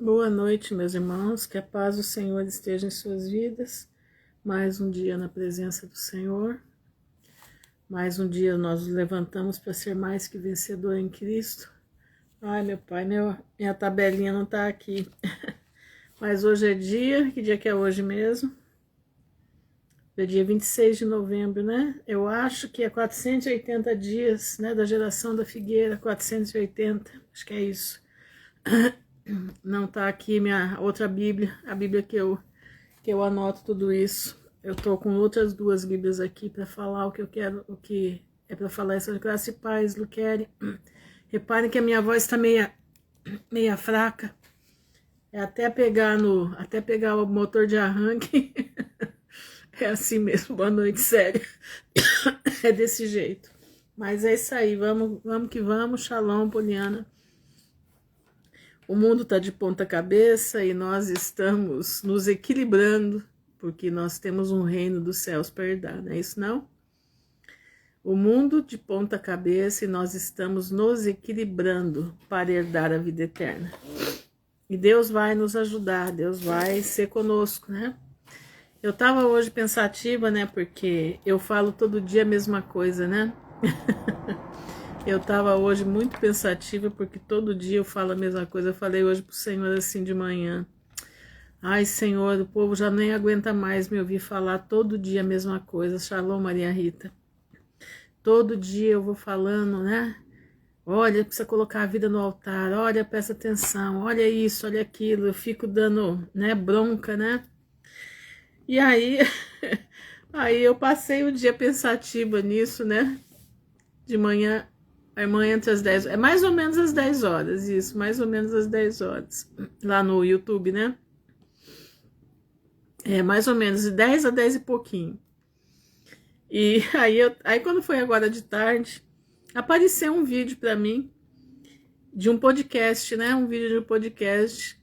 Boa noite, meus irmãos, que a paz do Senhor esteja em suas vidas. Mais um dia na presença do Senhor. Mais um dia nós nos levantamos para ser mais que vencedor em Cristo. Ai, meu Pai, minha tabelinha não está aqui. Mas hoje é dia, que dia que é hoje mesmo? É dia 26 de novembro, né? Eu acho que é 480 dias, né, da geração da figueira, 480, acho que é isso. Não tá aqui minha outra Bíblia, a Bíblia que eu anoto tudo isso. Eu tô com outras duas Bíblias aqui para falar o que eu quero, o que é para falar. Essa graça e paz, Luquere. Reparem que a minha voz está meia fraca. É até pegar o motor de arranque. É assim mesmo. Boa noite, sério. É desse jeito. Mas é isso aí. Vamos que vamos. Shalom, Poliana. O mundo está de ponta cabeça e nós estamos nos equilibrando, porque nós temos um reino dos céus para herdar, não é isso não? O mundo de ponta cabeça e nós estamos nos equilibrando para herdar a vida eterna. E Deus vai nos ajudar, Deus vai ser conosco, né? Eu estava hoje pensativa, né? Porque eu falo todo dia a mesma coisa, né? Eu estava hoje muito pensativa, porque todo dia eu falo a mesma coisa. Eu falei hoje pro Senhor assim de manhã. Ai, Senhor, o povo já nem aguenta mais me ouvir falar todo dia a mesma coisa. Shalom, Maria Rita. Todo dia eu vou falando, né? Olha, precisa colocar a vida no altar. Olha, presta atenção. Olha isso, olha aquilo. Eu fico dando, né, bronca, né? E aí, aí eu passei o dia pensativa nisso, né? De manhã... A irmã entra às 10, é mais ou menos às 10 horas, isso, mais ou menos às 10 horas, lá no YouTube, né? É mais ou menos de 10 a 10 e pouquinho. E aí quando foi agora de tarde, apareceu um vídeo para mim, de um podcast, né? Um vídeo de um podcast.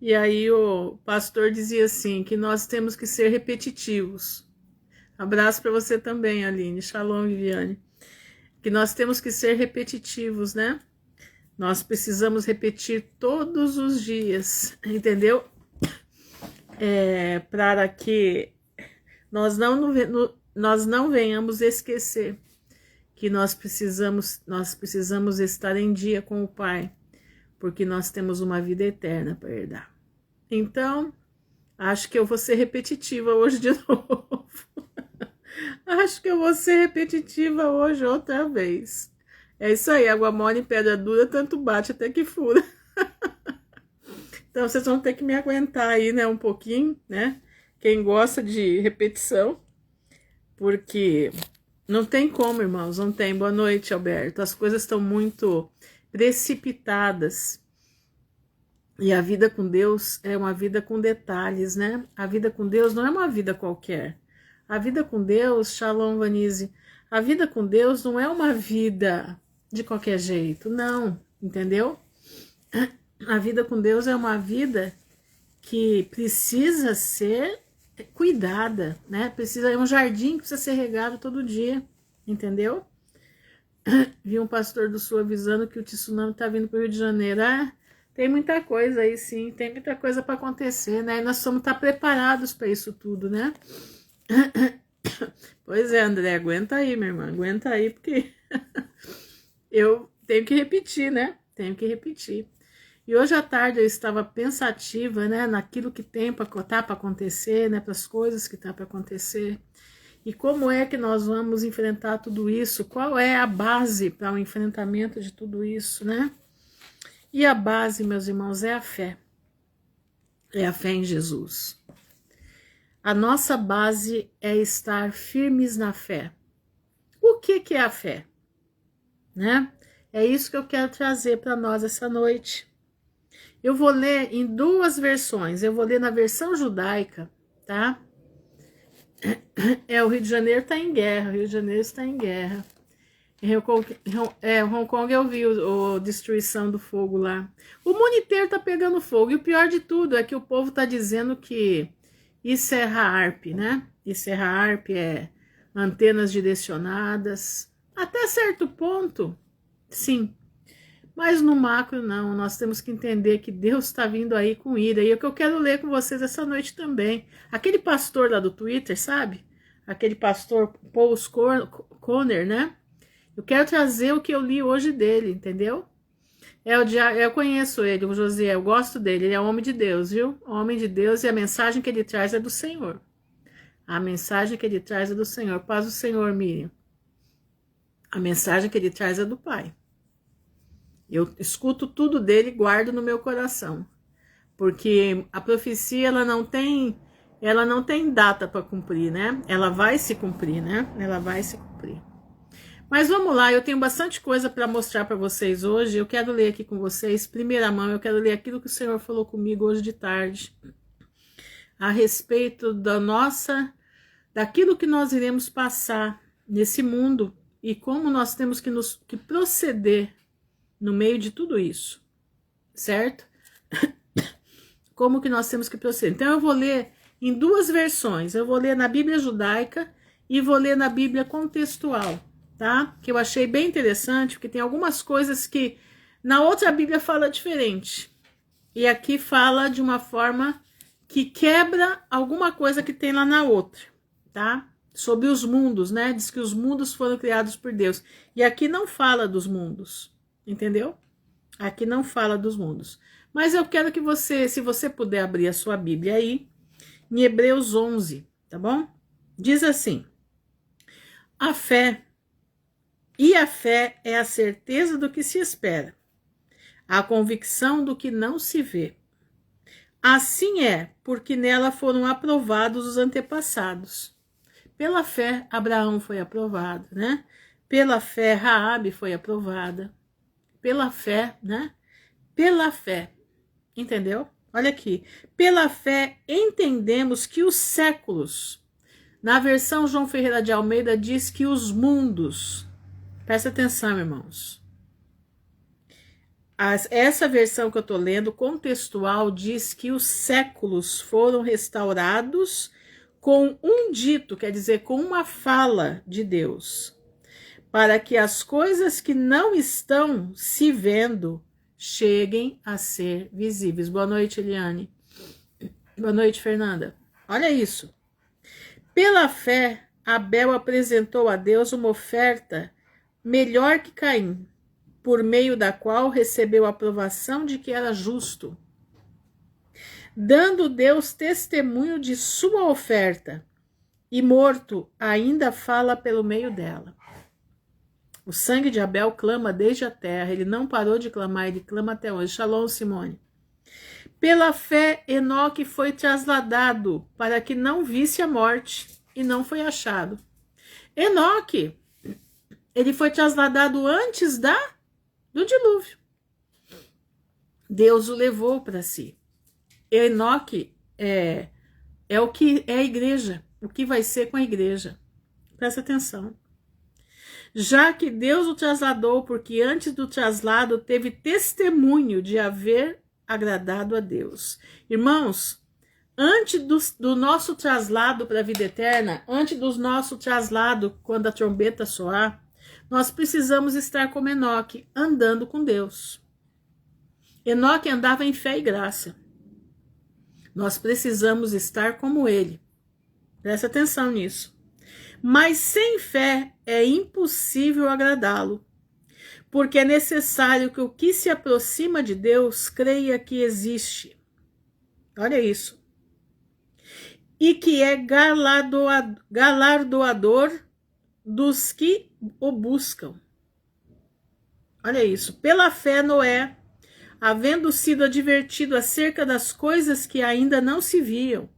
E aí o pastor dizia assim, que nós temos que ser repetitivos. Abraço para você também, Aline. Shalom, Viviane. Que nós temos que ser repetitivos, né? Nós precisamos repetir todos os dias, entendeu? Para que nós não venhamos esquecer que nós precisamos estar em dia com o Pai, porque nós temos uma vida eterna para herdar. Então, acho que eu vou ser repetitiva hoje de novo. Acho que eu vou ser repetitiva hoje outra vez. É isso aí, água mole em pedra dura, tanto bate até que fura. Então vocês vão ter que me aguentar aí, né, um pouquinho, né? Quem gosta de repetição, porque não tem como, irmãos, não tem. Boa noite, Alberto. As coisas estão muito precipitadas. E a vida com Deus é uma vida com detalhes, né? A vida com Deus não é uma vida qualquer. A vida com Deus, Shalom, Vanise, a vida com Deus não é uma vida de qualquer jeito, não, entendeu? A vida com Deus é uma vida que precisa ser cuidada, né? É um jardim que precisa ser regado todo dia, entendeu? Vi um pastor do Sul avisando que o tsunami tá vindo pro Rio de Janeiro. Tem muita coisa aí, sim, tem muita coisa para acontecer, né? E nós somos estar preparados para isso tudo, né? Pois é, André, aguenta aí, minha irmã, aguenta aí, porque eu tenho que repetir, né? Tenho que repetir. E hoje à tarde eu estava pensativa, né, naquilo que tem para acontecer, né, para as coisas que tá para acontecer. E como é que nós vamos enfrentar tudo isso? Qual é a base para o enfrentamento de tudo isso, né? E a base, meus irmãos, é a fé. É a fé em Jesus. A nossa base é estar firmes na fé. O que é a fé? Né? É isso que eu quero trazer para nós essa noite. Eu vou ler em duas versões. Eu vou ler na versão judaica, tá? O Rio de Janeiro está em guerra. O Rio de Janeiro está em guerra. Hong Kong eu vi a destruição do fogo lá. O mundo inteiro tá pegando fogo. E o pior de tudo é que o povo tá dizendo que isso é HAARP, né? Isso é HAARP, é antenas direcionadas. Até certo ponto, sim. Mas no macro não, nós temos que entender que Deus está vindo aí com ira. E é o que eu quero ler com vocês essa noite também. Aquele pastor lá do Twitter, sabe? Aquele pastor Paul Conner, né? Eu quero trazer o que eu li hoje dele, entendeu? Eu conheço ele, o José, eu gosto dele, ele é homem de Deus, viu? Homem de Deus, e a mensagem que ele traz é do Senhor. A mensagem que ele traz é do Senhor. Paz do Senhor, Miriam. A mensagem que ele traz é do Pai. Eu escuto tudo dele e guardo no meu coração. Porque a profecia, ela não tem data para cumprir, né? Ela vai se cumprir, né? Ela vai se cumprir. Mas vamos lá, eu tenho bastante coisa para mostrar para vocês hoje. Eu quero ler aqui com vocês, primeira mão, eu quero ler aquilo que o Senhor falou comigo hoje de tarde, a respeito daquilo que nós iremos passar nesse mundo e como nós temos que proceder no meio de tudo isso, certo? Como que nós temos que proceder. Então eu vou ler em duas versões, eu vou ler na Bíblia judaica e vou ler na Bíblia contextual, tá? Que eu achei bem interessante, porque tem algumas coisas que na outra Bíblia fala diferente. E aqui fala de uma forma que quebra alguma coisa que tem lá na outra, tá? Sobre os mundos, né? Diz que os mundos foram criados por Deus. E aqui não fala dos mundos, entendeu? Aqui não fala dos mundos. Mas eu quero que você, se você puder abrir a sua Bíblia aí, em Hebreus 11, tá bom? Diz assim: a fé é a certeza do que se espera, a convicção do que não se vê. Assim é, porque nela foram aprovados os antepassados. Pela fé, Abraão foi aprovado, né? Pela fé, Raabe foi aprovada. Pela fé, né? Pela fé, entendeu? Olha aqui. Pela fé, entendemos que os séculos, na versão João Ferreira de Almeida, diz que os mundos, presta atenção, irmãos. Essa versão que eu estou lendo, contextual, diz que os séculos foram restaurados com um dito, quer dizer, com uma fala de Deus, para que as coisas que não estão se vendo cheguem a ser visíveis. Boa noite, Eliane. Boa noite, Fernanda. Olha isso. Pela fé, Abel apresentou a Deus uma oferta melhor que Caim, por meio da qual recebeu a aprovação de que era justo, dando Deus testemunho de sua oferta, e morto ainda fala pelo meio dela. O sangue de Abel clama desde a terra, ele não parou de clamar, ele clama até hoje. Shalom, Simone. Pela fé, Enoque foi trasladado para que não visse a morte, e não foi achado. Enoque, ele foi trasladado antes do dilúvio. Deus o levou para si. Enoque é o que é a igreja, o que vai ser com a igreja. Presta atenção. Já que Deus o trasladou, porque antes do traslado teve testemunho de haver agradado a Deus. Irmãos, antes do nosso traslado para a vida eterna, antes do nosso traslado quando a trombeta soar, nós precisamos estar como Enoque, andando com Deus. Enoque andava em fé e graça. Nós precisamos estar como ele. Presta atenção nisso. Mas sem fé é impossível agradá-lo, porque é necessário que o que se aproxima de Deus creia que existe. Olha isso. E que é galardoador dos que o buscam. Olha isso. Pela fé, Noé, havendo sido advertido acerca das coisas que ainda não se viam,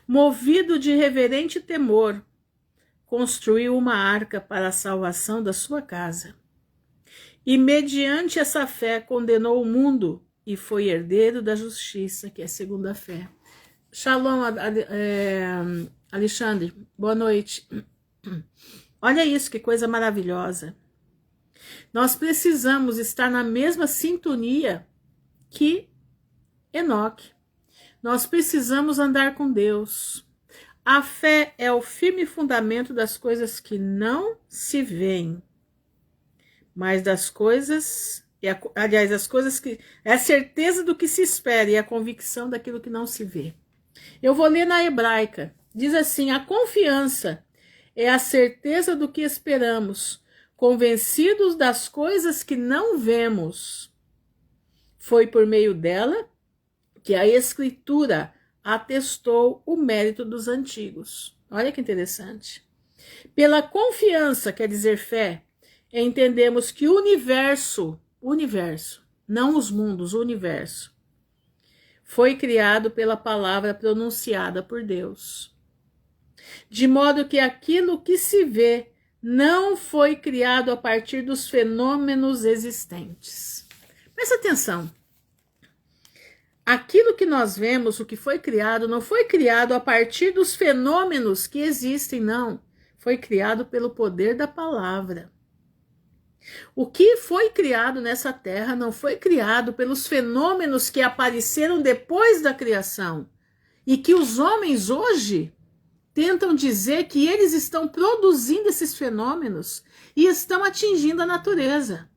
movido de reverente temor, construiu uma arca para a salvação da sua casa. E mediante essa fé condenou o mundo e foi herdeiro da justiça, que é segundo a fé. Shalom, Alexandre. Boa noite. Olha isso, que coisa maravilhosa. Nós precisamos estar na mesma sintonia que Enoque. Nós precisamos andar com Deus. A fé é o firme fundamento das coisas que não se veem, mas das coisas aliás, as coisas que é a certeza do que se espera e a convicção daquilo que não se vê. Eu vou ler na hebraica. Diz assim: a confiança é a certeza do que esperamos, convencidos das coisas que não vemos. Foi por meio dela que a Escritura atestou o mérito dos antigos. Olha que interessante. Pela confiança, quer dizer fé, entendemos que o universo, não os mundos, o universo, foi criado pela palavra pronunciada por Deus. De modo que aquilo que se vê não foi criado a partir dos fenômenos existentes. Presta atenção. Aquilo que nós vemos, o que foi criado, não foi criado a partir dos fenômenos que existem, não. Foi criado pelo poder da palavra. O que foi criado nessa terra não foi criado pelos fenômenos que apareceram depois da criação e que os homens hoje tentam dizer que eles estão produzindo esses fenômenos e estão atingindo a natureza.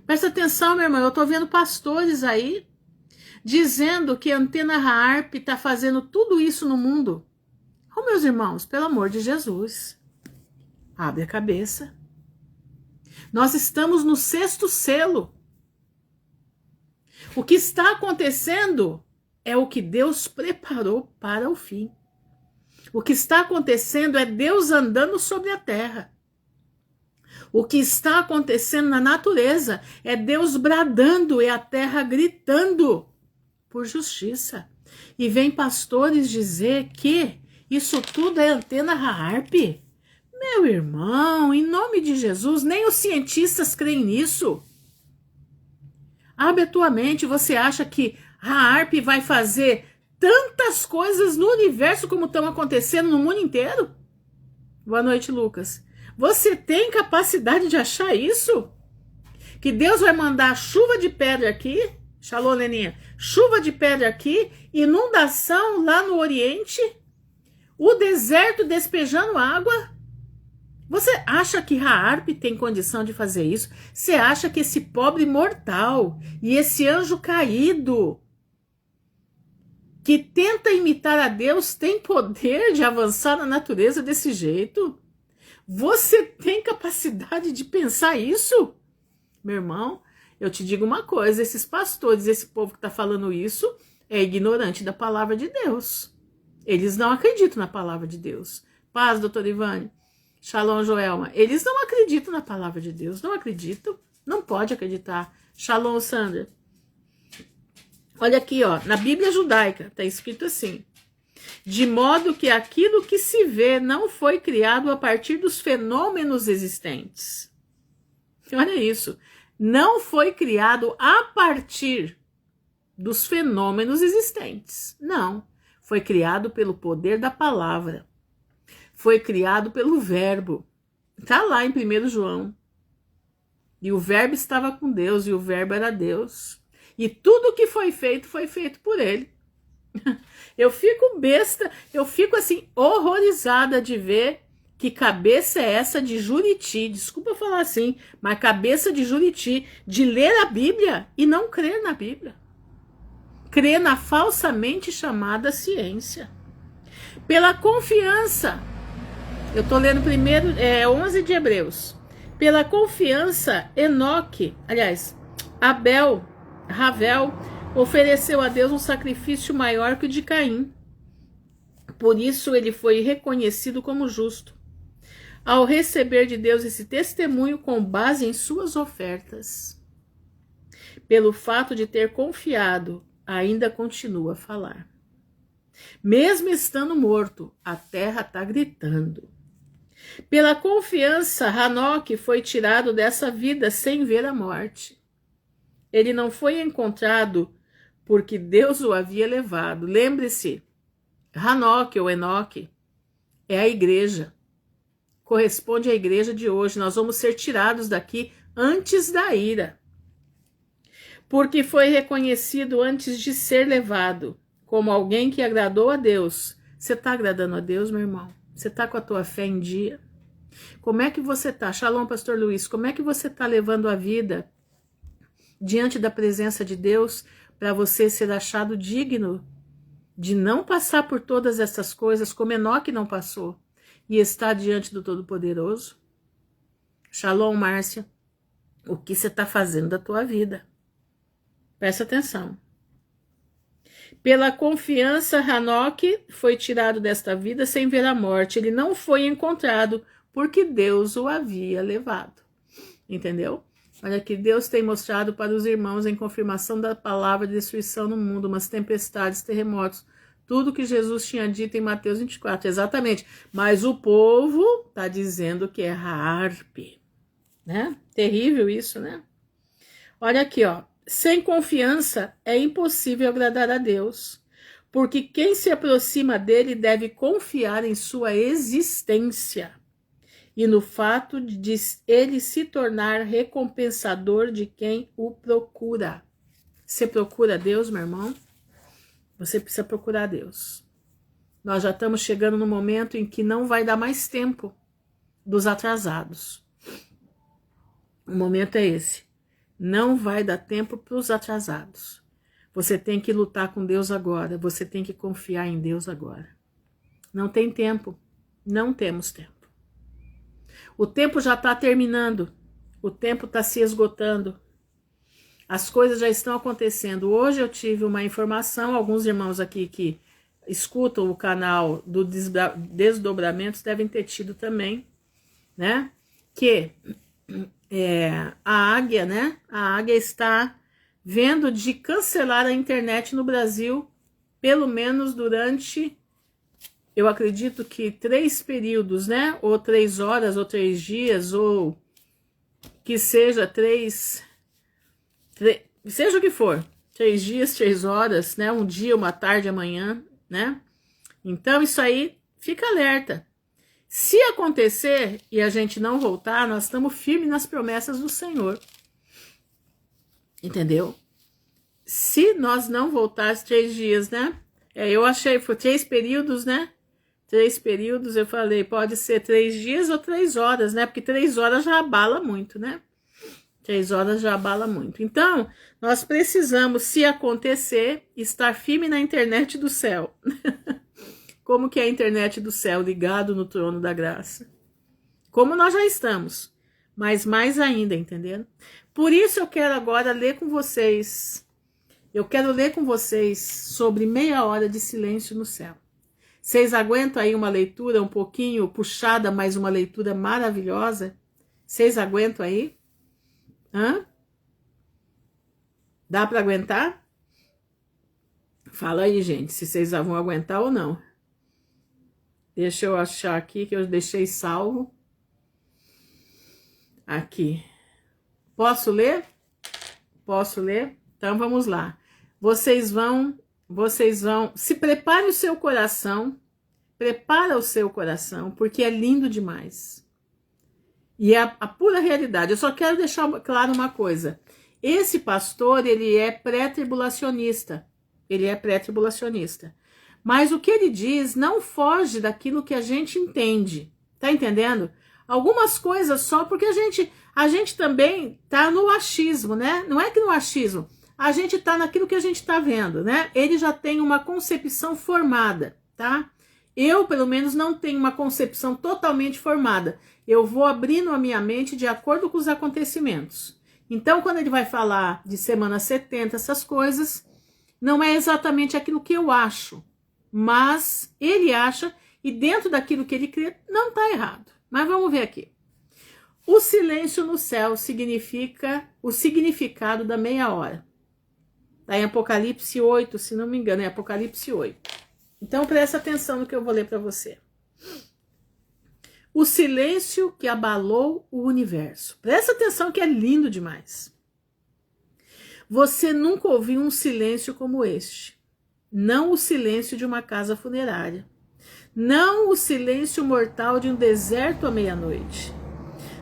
Presta atenção, meu irmão, eu estou vendo pastores aí dizendo que a antena HAARP está fazendo tudo isso no mundo. Oh, meus irmãos, pelo amor de Jesus, abre a cabeça. Nós estamos no 6º selo. O que está acontecendo é o que Deus preparou para o fim. O que está acontecendo é Deus andando sobre a terra. O que está acontecendo na natureza é Deus bradando, é a terra gritando por justiça. E vem pastores dizer que isso tudo é antena HAARP. Meu irmão, em nome de Jesus, nem os cientistas creem nisso. Abre a tua mente, você acha que a HAARP vai fazer tantas coisas no universo como estão acontecendo no mundo inteiro? Boa noite, Lucas. Você tem capacidade de achar isso? Que Deus vai mandar chuva de pedra aqui? Shalom, Leninha. Chuva de pedra aqui, inundação lá no Oriente, o deserto despejando água. Você acha que HAARP tem condição de fazer isso? Você acha que esse pobre mortal e esse anjo caído que tenta imitar a Deus tem poder de avançar na natureza desse jeito? Você tem capacidade de pensar isso? Meu irmão, eu te digo uma coisa, esses pastores, esse povo que está falando isso, é ignorante da palavra de Deus. Eles não acreditam na palavra de Deus. Paz, doutor Ivane. Shalom, Joelma. Eles não acreditam na palavra de Deus. Não acreditam. Não pode acreditar. Shalom, Sandra. Olha aqui, ó. Na Bíblia judaica está escrito assim: de modo que aquilo que se vê não foi criado a partir dos fenômenos existentes. Olha isso. Não foi criado a partir dos fenômenos existentes. Não. Foi criado pelo poder da palavra. Foi criado pelo verbo. Está lá em 1 João. E o verbo estava com Deus, e o verbo era Deus. E tudo que foi feito por ele. Eu fico besta, eu fico assim, horrorizada de ver que cabeça é essa de Juriti, desculpa falar assim, mas cabeça de Juriti, de ler a Bíblia e não crer na Bíblia. Crer na falsamente chamada ciência. Pela confiança, eu estou lendo primeiro, 11 de Hebreus. Pela confiança, Enoque, aliás, Ravel, ofereceu a Deus um sacrifício maior que o de Caim. Por isso ele foi reconhecido como justo, ao receber de Deus esse testemunho com base em suas ofertas. Pelo fato de ter confiado, ainda continua a falar. Mesmo estando morto, a terra está gritando. Pela confiança, Hanoque foi tirado dessa vida sem ver a morte. Ele não foi encontrado porque Deus o havia levado. Lembre-se, Hanoque ou Enoque é a igreja. Corresponde à igreja de hoje. Nós vamos ser tirados daqui antes da ira. Porque foi reconhecido antes de ser levado como alguém que agradou a Deus. Você está agradando a Deus, meu irmão? Você está com a tua fé em dia? Como é que você está? Shalom, pastor Luiz. Como é que você está levando a vida diante da presença de Deus para você ser achado digno de não passar por todas essas coisas como Enoque não passou e estar diante do Todo-Poderoso? Shalom, Márcia. O que você está fazendo da tua vida? Presta atenção. Pela confiança, Enoque foi tirado desta vida sem ver a morte. Ele não foi encontrado porque Deus o havia levado. Entendeu? Olha que Deus tem mostrado para os irmãos em confirmação da palavra de destruição no mundo, umas tempestades, terremotos, tudo que Jesus tinha dito em Mateus 24, exatamente. Mas o povo está dizendo que é harpe, né? Terrível isso, né? Olha aqui, ó. Sem confiança é impossível agradar a Deus, porque quem se aproxima dele deve confiar em sua existência e no fato de ele se tornar recompensador de quem o procura. Você procura Deus, meu irmão? Você precisa procurar Deus. Nós já estamos chegando no momento em que não vai dar mais tempo dos atrasados. O momento é esse. Não vai dar tempo para os atrasados. Você tem que lutar com Deus agora. Você tem que confiar em Deus agora. Não tem tempo. Não temos tempo. O tempo já está terminando. O tempo está se esgotando. As coisas já estão acontecendo. Hoje eu tive uma informação, alguns irmãos aqui que escutam o canal do Desdobramentos devem ter tido também, né? Que a Águia, né? A Águia está vendo de cancelar a internet no Brasil, pelo menos durante, eu acredito que 3 períodos, né? Ou 3 horas, ou 3 dias, ou que seja 3, seja o que for, 3 dias, 3 horas, né? Um dia, uma tarde, amanhã, né? Então isso aí, fica alerta. Se acontecer e a gente não voltar, nós estamos firmes nas promessas do Senhor. Entendeu? Se nós não voltarmos 3 dias, né? Eu achei, foi 3 períodos, né? 3 períodos, eu falei, pode ser 3 dias ou 3 horas, né? Porque 3 horas já abala muito, né? 3 horas já abala muito. Então, nós precisamos, se acontecer, estar firme na internet do céu. Como que é a internet do céu ligado no trono da graça? Como nós já estamos, mas mais ainda, entendendo? Por isso eu quero agora ler com vocês, sobre meia hora de silêncio no céu. Vocês aguentam aí uma leitura um pouquinho puxada, mas uma leitura maravilhosa? Vocês aguentam aí? Hã? Dá para aguentar? Fala aí, gente, se vocês vão aguentar ou não. Deixa eu achar aqui que eu deixei salvo. Aqui. Posso ler? Posso ler? Então vamos lá. Vocês vão, se prepare o seu coração, prepara o seu coração, porque é lindo demais. E é a pura realidade. Eu só quero deixar claro uma coisa. Esse pastor, ele é pré-tribulacionista. Ele é pré-tribulacionista. Mas o que ele diz não foge daquilo que a gente entende. Tá entendendo? Algumas coisas só porque a gente também tá no achismo, né? Não é que no achismo. A gente tá naquilo que a gente tá vendo, né? Ele já tem uma concepção formada, tá? Eu, pelo menos, não tenho uma concepção totalmente formada. Eu vou abrindo a minha mente de acordo com os acontecimentos. Então, quando ele vai falar de semana 70, essas coisas, não é exatamente aquilo que eu acho. Mas ele acha, e dentro daquilo que ele crê, não está errado. Mas vamos ver aqui. O silêncio no céu significa o significado da meia hora. Está em Apocalipse 8, se não me engano, é Apocalipse 8. Então presta atenção no que eu vou ler para você. O silêncio que abalou o universo. Presta atenção que é lindo demais. Você nunca ouviu um silêncio como este. Não o silêncio de uma casa funerária. Não o silêncio mortal de um deserto à meia-noite.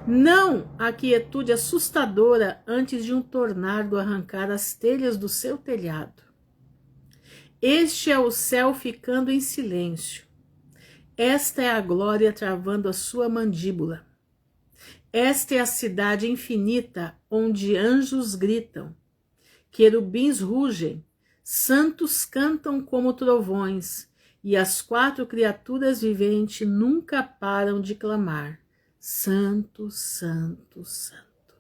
Não a quietude assustadora antes de um tornado arrancar as telhas do seu telhado. Este é o céu ficando em silêncio. Esta é a glória travando a sua mandíbula. Esta é a cidade infinita onde anjos gritam. querubins rugem, santos cantam como trovões, e as 4 criaturas viventes nunca param de clamar: Santo, Santo, Santo.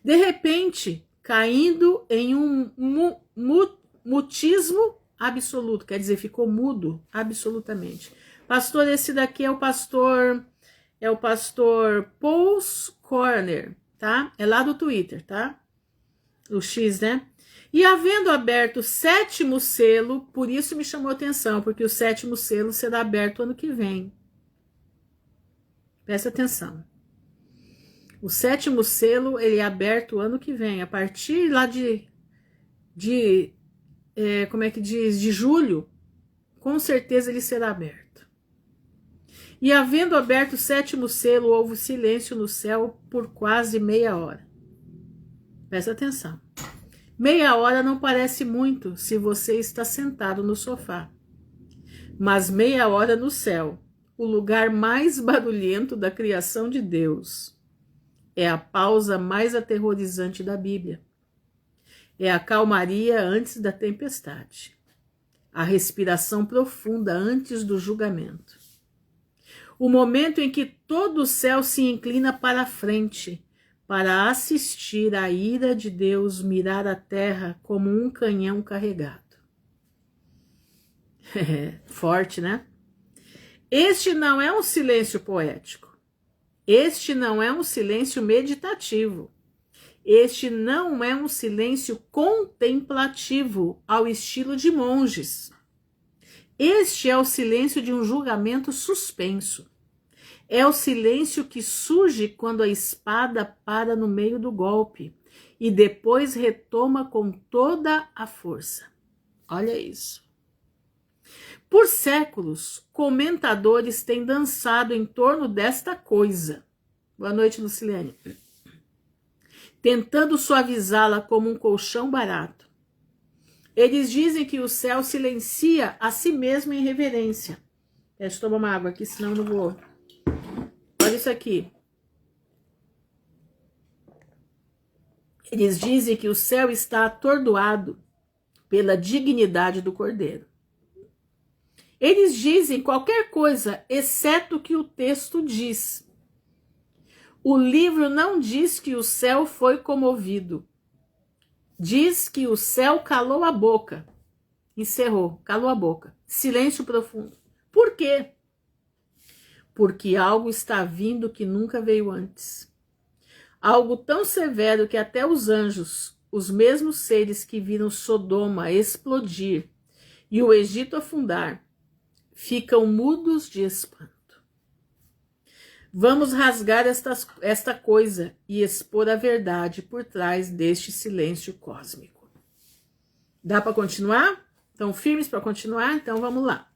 De repente, caindo em um mutismo absoluto, quer dizer, ficou mudo absolutamente. Pastor, esse daqui é o pastor Paul Corner, tá? É lá do Twitter, tá? O X, né? E havendo aberto o 7º selo, por isso me chamou a atenção, porque o 7º selo será aberto ano que vem. Presta atenção. O 7º selo, ele é aberto ano que vem, a partir lá como é que diz? De julho, com certeza ele será aberto. E havendo aberto o 7º selo, houve silêncio no céu por quase meia hora. Presta atenção. Meia hora não parece muito se você está sentado no sofá. Mas meia hora no céu, o lugar mais barulhento da criação de Deus, é a pausa mais aterrorizante da Bíblia. É a calmaria antes da tempestade. A respiração profunda antes do julgamento. O momento em que todo o céu se inclina para a frente, para assistir a ira de Deus mirar a terra como um canhão carregado. Forte, né? Este não é um silêncio poético. Este não é um silêncio meditativo. Este não é um silêncio contemplativo ao estilo de monges. Este é o silêncio de um julgamento suspenso. É o silêncio que surge quando a espada para no meio do golpe e depois retoma com toda a força. Olha isso. Por séculos, comentadores têm dançado em torno desta coisa. Boa noite, Lucilene. Tentando suavizá-la como um colchão barato. Eles dizem que o céu silencia a si mesmo em reverência. Deixa eu tomar uma água aqui, senão eu não vou. Olha isso aqui. Eles dizem que o céu está atordoado pela dignidade do Cordeiro. Eles dizem qualquer coisa, exceto o que o texto diz. O livro não diz que o céu foi comovido. Diz que o céu calou a boca. Encerrou, calou a boca. Silêncio profundo. Por quê? Porque algo está vindo que nunca veio antes. Algo tão severo que até os anjos, os mesmos seres que viram Sodoma explodir e o Egito afundar, ficam mudos de espanto. Vamos rasgar esta coisa e expor a verdade por trás deste silêncio cósmico. Dá para continuar? Estão firmes para continuar? Então vamos lá.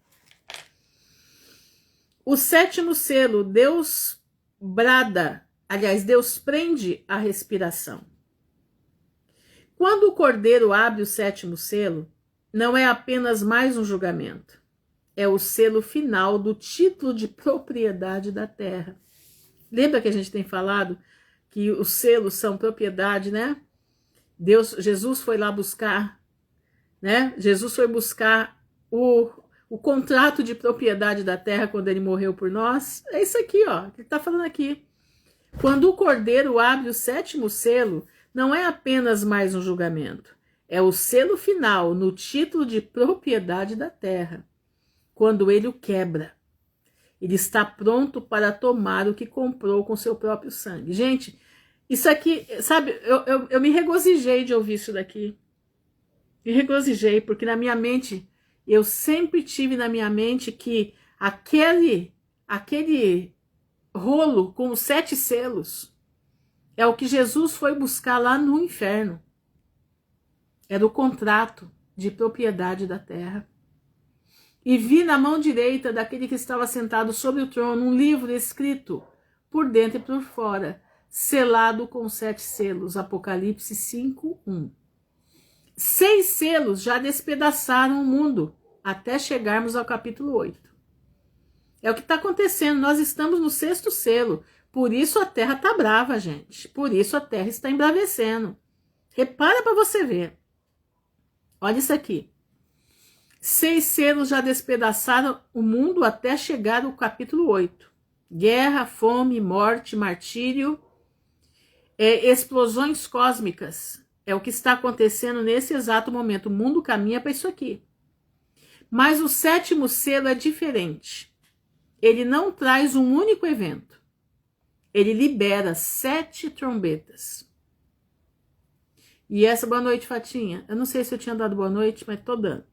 O 7º selo, Deus brada, aliás, Deus prende a respiração. Quando o Cordeiro abre o 7º selo, não é apenas mais um julgamento. É o selo final do título de propriedade da terra. Lembra que a gente tem falado que os selos são propriedade, né? Jesus foi lá buscar, né? Jesus foi buscar o contrato de propriedade da terra quando ele morreu por nós. É isso aqui, ó, que ele está falando aqui. Quando o Cordeiro abre o 7º selo, não é apenas mais um julgamento. É o selo final no título de propriedade da terra. Quando ele o quebra, ele está pronto para tomar o que comprou com seu próprio sangue. Gente, isso aqui, sabe, eu me regozijei de ouvir isso daqui. Me regozijei, porque na minha mente, eu sempre tive na minha mente que aquele rolo com os 7 selos é o que Jesus foi buscar lá no inferno. Era o contrato de propriedade da terra. E vi na mão direita daquele que estava sentado sobre o trono um livro escrito por dentro e por fora, selado com 7 selos, Apocalipse 5:1. 6 selos já despedaçaram o mundo, até chegarmos ao capítulo 8. É o que está acontecendo, nós estamos no 6º selo, por isso a terra está brava, gente, por isso a terra está embravecendo. Repara para você ver. Olha isso aqui. 6 selos já despedaçaram o mundo até chegar ao capítulo 8. Guerra, fome, morte, martírio, explosões cósmicas. É o que está acontecendo nesse exato momento. O mundo caminha para isso aqui. Mas o 7º selo é diferente. Ele não traz um único evento. Ele libera 7 trombetas. E essa, boa noite, Fatinha. Eu não sei se eu tinha dado boa noite, mas tô dando.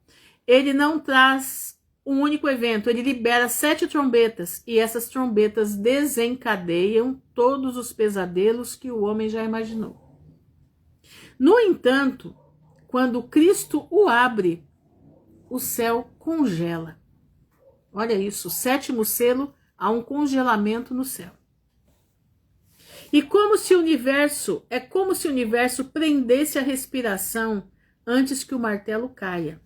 Ele não traz um único evento, ele libera 7 trombetas. E essas trombetas desencadeiam todos os pesadelos que o homem já imaginou. No entanto, quando Cristo o abre, o céu congela. Olha isso, o 7º selo, há um congelamento no céu. E como se o universo prendesse a respiração antes que o martelo caia.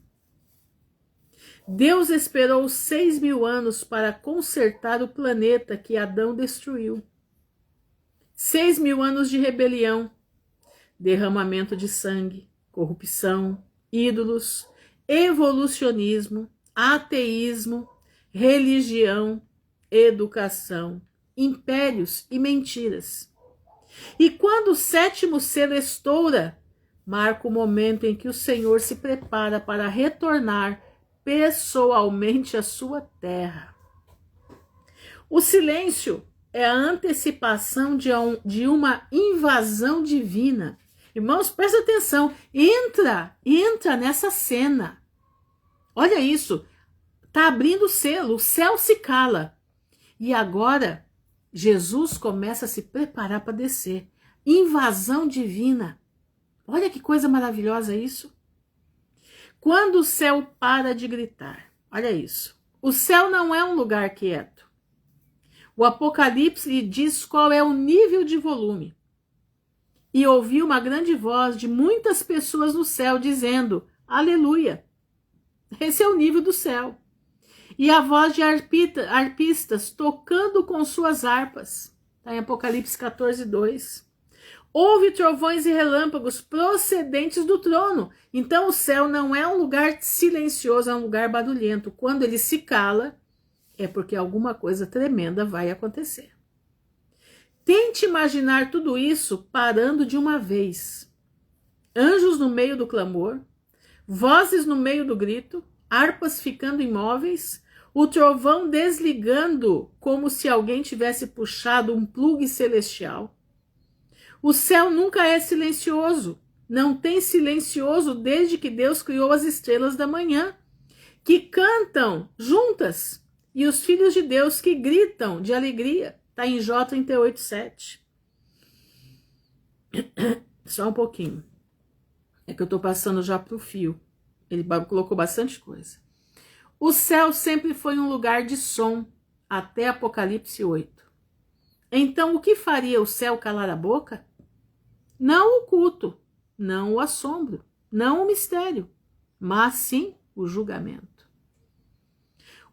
Deus esperou 6.000 anos para consertar o planeta que Adão destruiu. 6.000 anos de rebelião, derramamento de sangue, corrupção, ídolos, evolucionismo, ateísmo, religião, educação, impérios e mentiras. E quando o 7º selo estoura, marca o momento em que o Senhor se prepara para retornar pessoalmente à sua terra. O silêncio é a antecipação de uma invasão divina. Irmãos, presta atenção, entra nessa cena. Olha isso, tá abrindo o selo, o céu se cala. E agora, Jesus começa a se preparar para descer. Invasão divina. Olha que coisa maravilhosa isso. Quando o céu para de gritar, olha isso. O céu não é um lugar quieto. O Apocalipse lhe diz qual é o nível de volume. E ouvi uma grande voz de muitas pessoas no céu dizendo, aleluia. Esse é o nível do céu. E a voz de arpistas tocando com suas harpas. Está em Apocalipse 14, 2. Houve trovões e relâmpagos procedentes do trono. Então o céu não é um lugar silencioso, é um lugar barulhento. Quando ele se cala, é porque alguma coisa tremenda vai acontecer. Tente imaginar tudo isso parando de uma vez. Anjos no meio do clamor, vozes no meio do grito, harpas ficando imóveis, o trovão desligando como se alguém tivesse puxado um plugue celestial. O céu nunca é silencioso, não tem silencioso desde que Deus criou as estrelas da manhã, que cantam juntas, e os filhos de Deus que gritam de alegria. Está em Jó 38, 7. Só um pouquinho. É que eu estou passando já para o fio. Ele colocou bastante coisa. O céu sempre foi um lugar de som, até Apocalipse 8. Então, o que faria o céu calar a boca? Não o culto, não o assombro, não o mistério, mas sim o julgamento.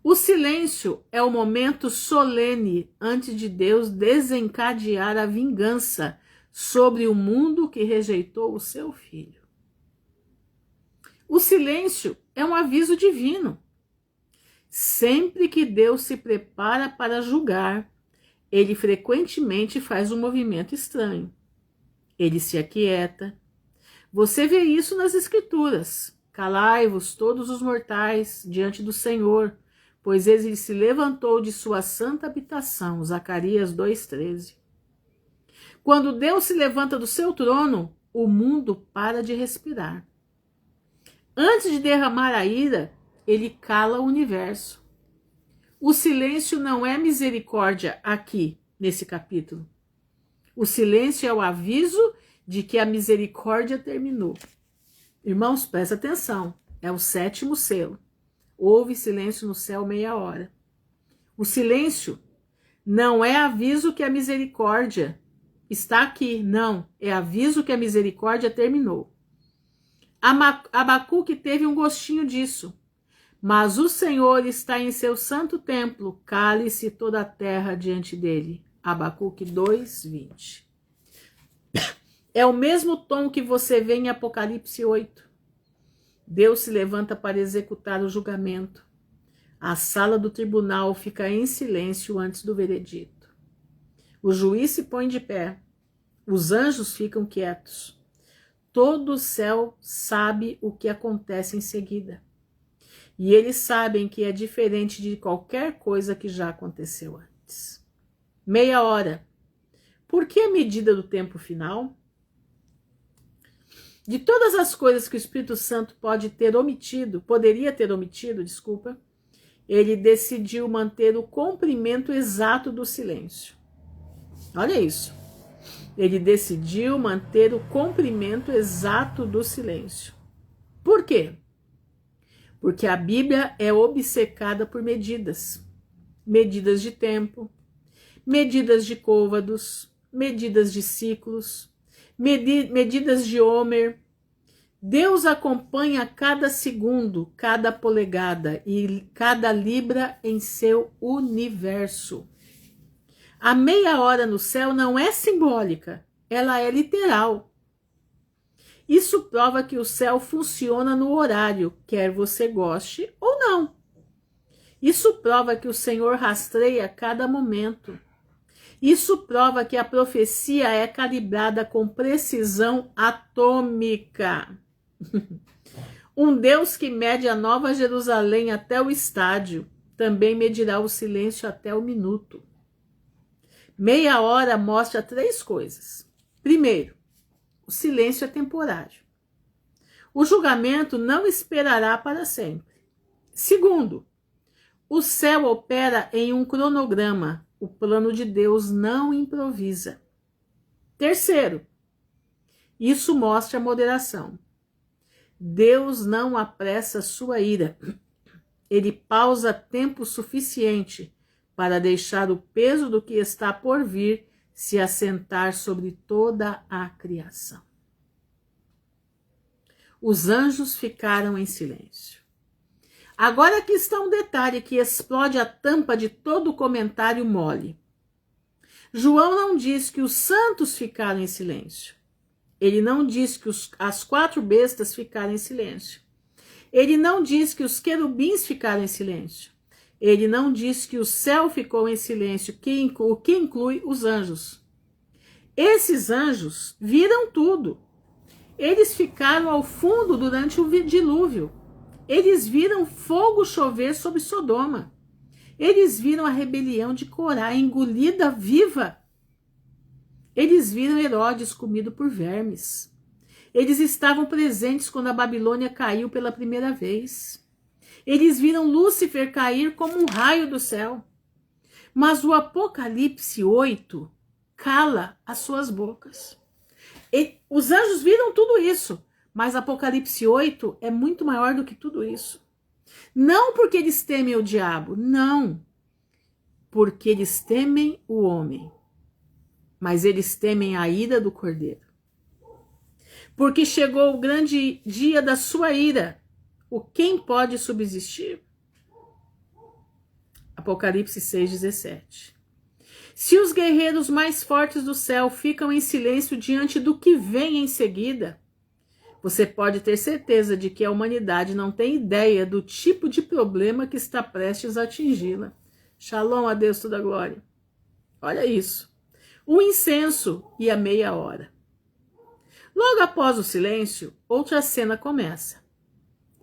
O silêncio é o momento solene antes de Deus desencadear a vingança sobre o mundo que rejeitou o seu filho. O silêncio é um aviso divino. Sempre que Deus se prepara para julgar, ele frequentemente faz um movimento estranho. Ele se aquieta. Você vê isso nas Escrituras. Calai-vos todos os mortais diante do Senhor, pois ele se levantou de sua santa habitação. Zacarias 2,13. Quando Deus se levanta do seu trono, o mundo para de respirar. Antes de derramar a ira, ele cala o universo. O silêncio não é misericórdia aqui, nesse capítulo. O silêncio é o aviso de que a misericórdia terminou. Irmãos, presta atenção. É o 7º selo. Houve silêncio no céu meia hora. O silêncio não é aviso que a misericórdia está aqui. Não, é aviso que a misericórdia terminou. Abacuque teve um gostinho disso. Mas o Senhor está em seu santo templo, cale-se toda a terra diante dele. Abacuque 2:20. É o mesmo tom que você vê em Apocalipse 8. Deus se levanta para executar o julgamento. A sala do tribunal fica em silêncio antes do veredito. O juiz se põe de pé. Os anjos ficam quietos. Todo o céu sabe o que acontece em seguida. E eles sabem que é diferente de qualquer coisa que já aconteceu antes. Meia hora. Por que a medida do tempo final? De todas as coisas que o Espírito Santo poderia ter omitido, ele decidiu manter o comprimento exato do silêncio. Olha isso. Ele decidiu manter o comprimento exato do silêncio. Por quê? Porque a Bíblia é obcecada por medidas. Medidas de tempo, medidas de côvados, medidas de ciclos, medidas de Homer. Deus acompanha cada segundo, cada polegada e cada libra em seu universo. A meia hora no céu não é simbólica, ela é literal. Isso prova que o céu funciona no horário, quer você goste ou não. Isso prova que o Senhor rastreia cada momento. Isso prova que a profecia é calibrada com precisão atômica. Um Deus que mede a Nova Jerusalém até o estádio, também medirá o silêncio até o minuto. Meia hora mostra 3 coisas. Primeiro, o silêncio é temporário. O julgamento não esperará para sempre. Segundo, o céu opera em um cronograma. O plano de Deus não improvisa. Terceiro, isso mostra moderação. Deus não apressa sua ira. Ele pausa tempo suficiente para deixar o peso do que está por vir se assentar sobre toda a criação. Os anjos ficaram em silêncio. Agora aqui está um detalhe que explode a tampa de todo comentário mole. João não diz que os santos ficaram em silêncio. Ele não diz que as 4 bestas ficaram em silêncio. Ele não diz que os querubins ficaram em silêncio. Ele não diz que o céu ficou em silêncio, o que inclui os anjos. Esses anjos viram tudo. Eles ficaram ao fundo durante o dilúvio. Eles viram fogo chover sobre Sodoma. Eles viram a rebelião de Corá engolida viva. Eles viram Herodes comido por vermes. Eles estavam presentes quando a Babilônia caiu pela primeira vez. Eles viram Lúcifer cair como um raio do céu. Mas o Apocalipse 8 cala as suas bocas. Os anjos viram tudo isso, mas Apocalipse 8 é muito maior do que tudo isso. Não porque eles temem o diabo, não. Porque eles temem o homem. Mas eles temem a ira do Cordeiro. Porque chegou o grande dia da sua ira. Quem pode subsistir? Apocalipse 6:17. Se os guerreiros mais fortes do céu ficam em silêncio diante do que vem em seguida, você pode ter certeza de que a humanidade não tem ideia do tipo de problema que está prestes a atingi-la. Shalom a Deus toda a glória. Olha isso. O incenso e a meia hora. Logo após o silêncio, outra cena começa.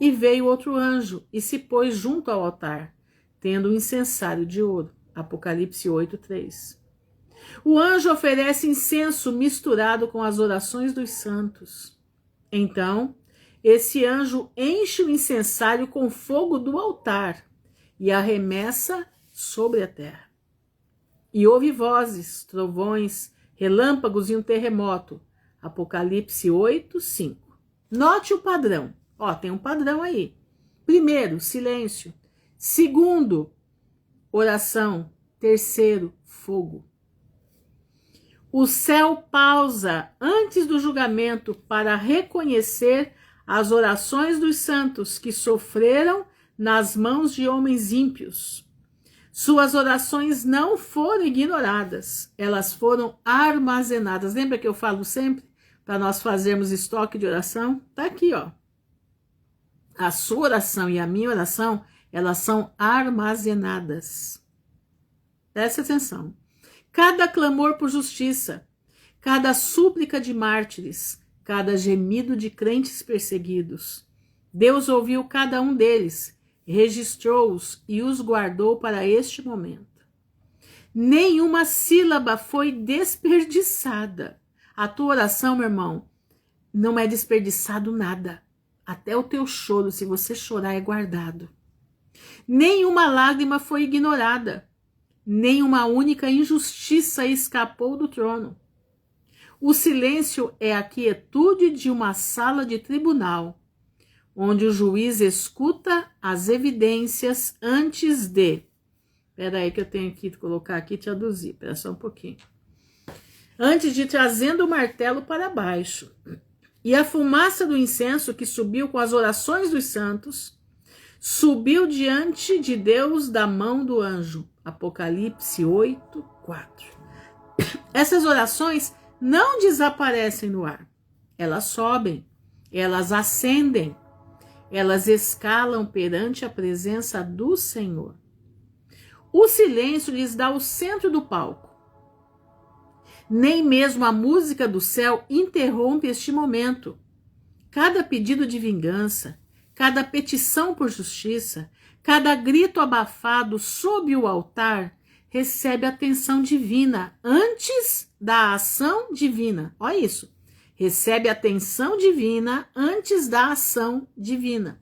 E veio outro anjo e se pôs junto ao altar, tendo um incensário de ouro. Apocalipse 8:3. O anjo oferece incenso misturado com as orações dos santos. Então, esse anjo enche o incensário com fogo do altar e arremessa sobre a terra. E houve vozes, trovões, relâmpagos e um terremoto. Apocalipse 8:5. Note o padrão. Tem um padrão aí. Primeiro, silêncio. Segundo, oração. Terceiro, fogo. O céu pausa antes do julgamento para reconhecer as orações dos santos que sofreram nas mãos de homens ímpios. Suas orações não foram ignoradas, elas foram armazenadas. Lembra que eu falo sempre? para nós fazermos estoque de oração? Está aqui, ó. A sua oração e a minha oração, elas são armazenadas. Preste atenção. Cada clamor por justiça, cada súplica de mártires, cada gemido de crentes perseguidos, Deus ouviu cada um deles, registrou-os e os guardou para este momento. Nenhuma sílaba foi desperdiçada. A tua oração, meu irmão, não é desperdiçado nada. Até o teu choro, se você chorar, é guardado. Nenhuma lágrima foi ignorada. Nenhuma única injustiça escapou do trono. O silêncio é a quietude de uma sala de tribunal, onde o juiz escuta as evidências antes de... Espera aí que eu tenho que colocar aqui e traduzir. Espera só um pouquinho. Antes de trazendo o martelo para baixo. E a fumaça do incenso que subiu com as orações dos santos, subiu diante de Deus da mão do anjo. Apocalipse 8, 4. Essas orações não desaparecem no ar. Elas sobem, elas ascendem, elas escalam perante a presença do Senhor. O silêncio lhes dá o centro do palco. Nem mesmo a música do céu interrompe este momento. Cada pedido de vingança, cada petição por justiça, cada grito abafado sob o altar recebe atenção divina antes da ação divina. Olha isso. Recebe atenção divina antes da ação divina.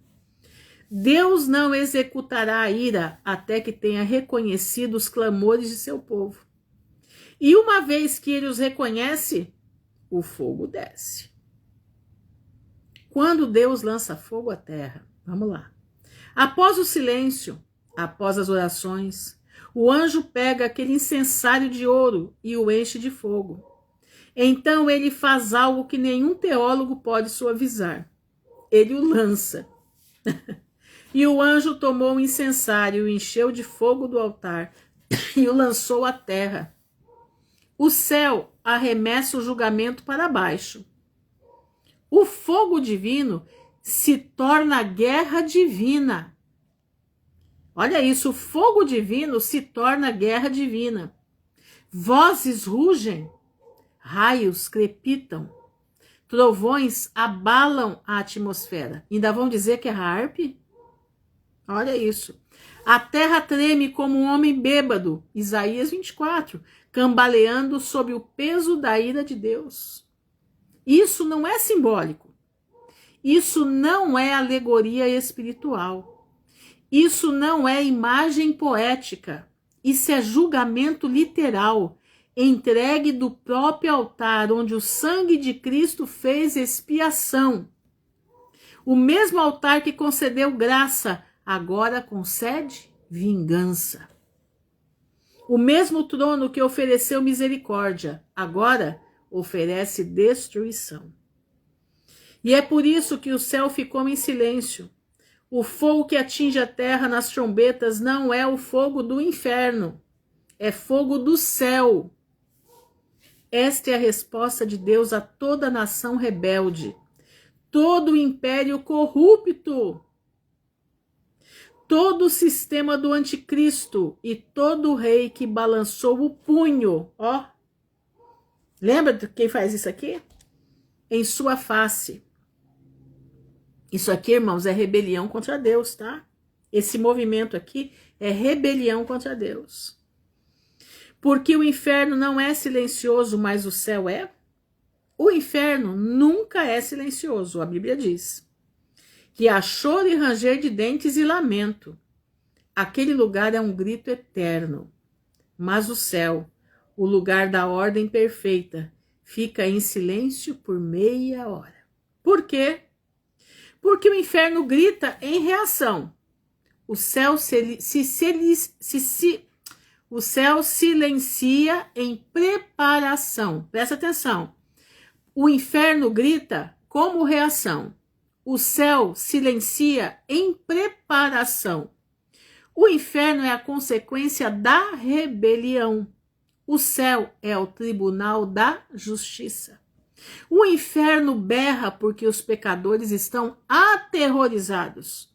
Deus não executará a ira até que tenha reconhecido os clamores de seu povo. E uma vez que ele os reconhece, o fogo desce. Quando Deus lança fogo à terra, vamos lá. Após o silêncio, após as orações, o anjo pega aquele incensário de ouro e o enche de fogo. Então ele faz algo que nenhum teólogo pode suavizar. Ele o lança. E o anjo tomou o incensário, o encheu de fogo do altar e o lançou à terra. O céu arremessa o julgamento para baixo. O fogo divino se torna guerra divina. Olha isso, o fogo divino se torna guerra divina. Vozes rugem, raios crepitam, trovões abalam a atmosfera. Ainda vão dizer que é harpe? Olha isso. A terra treme como um homem bêbado, Isaías 24, cambaleando sob o peso da ira de Deus. Isso não é simbólico. Isso não é alegoria espiritual. Isso não é imagem poética. Isso é julgamento literal, entregue do próprio altar, onde o sangue de Cristo fez expiação. O mesmo altar que concedeu graça, agora concede vingança. O mesmo trono que ofereceu misericórdia, agora oferece destruição. E é por isso que o céu ficou em silêncio. O fogo que atinge a terra nas trombetas não é o fogo do inferno, é fogo do céu. Esta é a resposta de Deus a toda nação rebelde, todo o império corrupto, todo o sistema do anticristo e todo o rei que balançou o punho, ó. Lembra de quem faz isso aqui? Em sua face. Isso aqui, irmãos, é rebelião contra Deus, tá? Esse movimento aqui é rebelião contra Deus. Porque o inferno não é silencioso, mas o céu é. O inferno nunca é silencioso, a Bíblia diz. Que há choro e ranger de dentes e lamento. Aquele lugar é um grito eterno. Mas o céu, o lugar da ordem perfeita, fica em silêncio por meia hora. Por quê? Porque o inferno grita em reação. O céu o céu silencia em preparação. Presta atenção. O inferno grita como reação. O céu silencia em preparação. O inferno é a consequência da rebelião. O céu é o tribunal da justiça. O inferno berra porque os pecadores estão aterrorizados.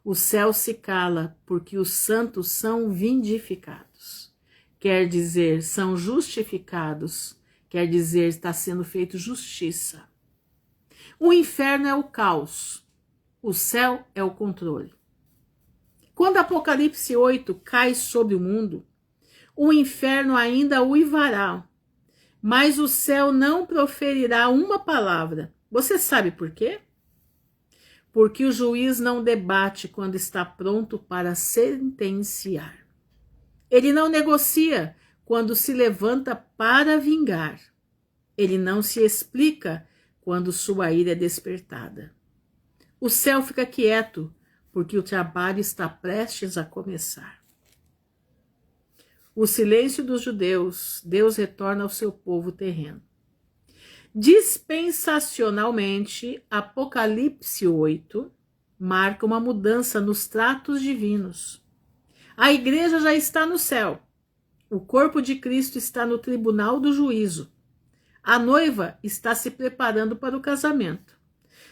O céu se cala porque os santos são vindificados. Quer dizer, são justificados. Quer dizer, está sendo feito justiça. O inferno é o caos. O céu é o controle. Quando Apocalipse 8 cai sobre o mundo, o inferno ainda uivará, mas o céu não proferirá uma palavra. Você sabe por quê? Porque o juiz não debate quando está pronto para sentenciar. Ele não negocia quando se levanta para vingar. Ele não se explica quando sua ira é despertada. O céu fica quieto, porque o trabalho está prestes a começar. O silêncio dos judeus, Deus retorna ao seu povo terreno. Dispensacionalmente, Apocalipse 8 marca uma mudança nos tratos divinos. A igreja já está no céu. O corpo de Cristo está no tribunal do juízo. A noiva está se preparando para o casamento.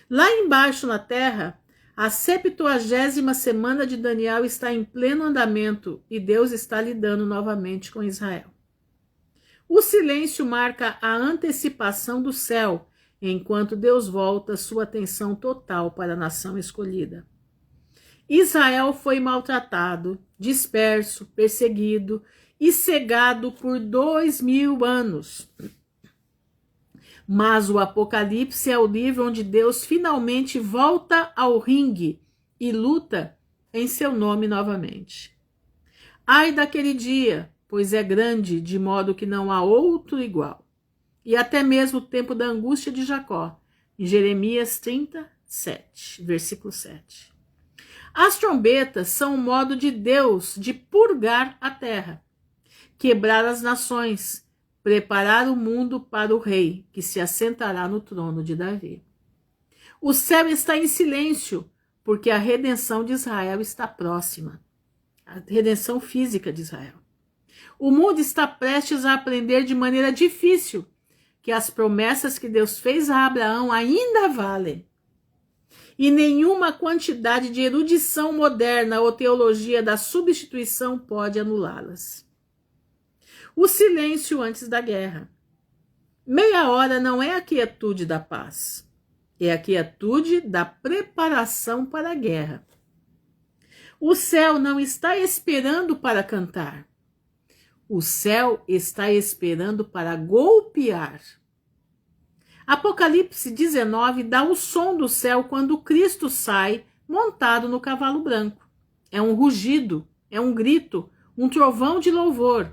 Lá embaixo na terra, a 70ª semana de Daniel está em pleno andamento e Deus está lidando novamente com Israel. O silêncio marca a antecipação do céu, enquanto Deus volta sua atenção total para a nação escolhida. Israel foi maltratado, disperso, perseguido e cegado por 2000 anos. Mas o Apocalipse é o livro onde Deus finalmente volta ao ringue e luta em seu nome novamente. Ai daquele dia, pois é grande, de modo que não há outro igual. E até mesmo o tempo da angústia de Jacó, em Jeremias 37, versículo 7. As trombetas são um modo de Deus de purgar a terra, quebrar as nações, preparar o mundo para o rei que se assentará no trono de Davi. O céu está em silêncio, porque a redenção de Israel está próxima. A redenção física de Israel. O mundo está prestes a aprender de maneira difícil que as promessas que Deus fez a Abraão ainda valem. E nenhuma quantidade de erudição moderna ou teologia da substituição pode anulá-las. O silêncio antes da guerra. Meia hora não é a quietude da paz, é a quietude da preparação para a guerra. O céu não está esperando para cantar. O céu está esperando para golpear. Apocalipse 19 dá o som do céu quando Cristo sai montado no cavalo branco. É um rugido, é um grito, um trovão de louvor.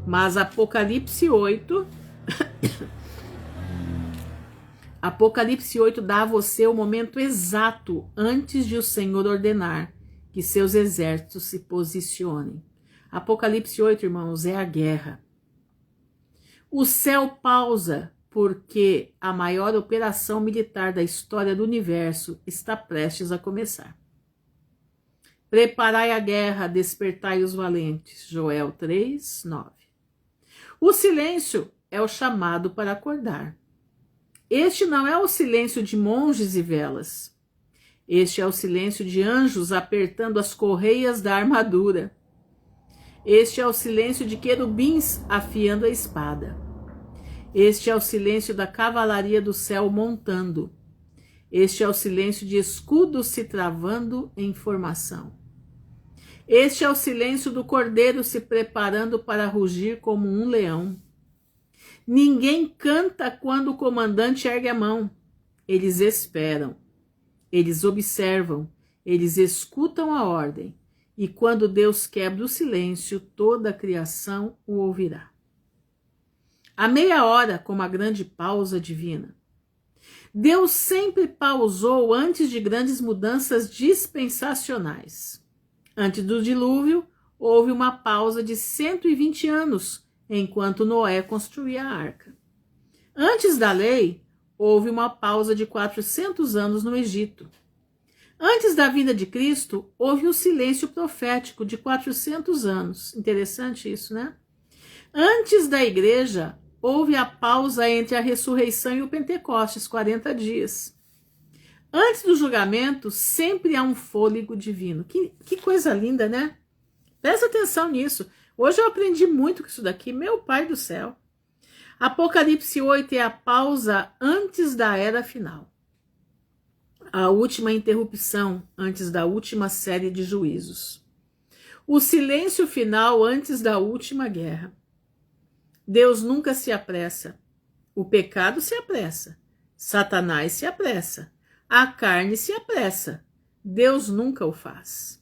Mas Apocalipse 8 Apocalipse 8 dá a você o momento exato antes de o Senhor ordenar que seus exércitos se posicionem. Apocalipse 8, irmãos, é a guerra. O céu pausa porque a maior operação militar da história do universo está prestes a começar. Preparai a guerra, despertai os valentes. Joel 3, 9. O silêncio é o chamado para acordar. Este não é o silêncio de monges e velas. Este é o silêncio de anjos apertando as correias da armadura. Este é o silêncio de querubins afiando a espada. Este é o silêncio da cavalaria do céu montando. Este é o silêncio de escudos se travando em formação. Este é o silêncio do cordeiro se preparando para rugir como um leão. Ninguém canta quando o comandante ergue a mão. Eles esperam, eles observam, eles escutam a ordem. E quando Deus quebra o silêncio, toda a criação o ouvirá. A meia hora, como a grande pausa divina. Deus sempre pausou antes de grandes mudanças dispensacionais. Antes do dilúvio, houve uma pausa de 120 anos, enquanto Noé construía a arca. Antes da lei, houve uma pausa de 400 anos no Egito. Antes da vinda de Cristo, houve um silêncio profético de 400 anos. Interessante isso, né? Antes da igreja, houve a pausa entre a ressurreição e o Pentecostes, 40 dias. Antes do julgamento, sempre há um fôlego divino. Que coisa linda, né? Presta atenção nisso. Hoje eu aprendi muito com isso daqui, meu pai do céu. Apocalipse 8 é a pausa antes da era final. A última interrupção antes da última série de juízos. O silêncio final antes da última guerra. Deus nunca se apressa. O pecado se apressa. Satanás se apressa. A carne se apressa. Deus nunca o faz.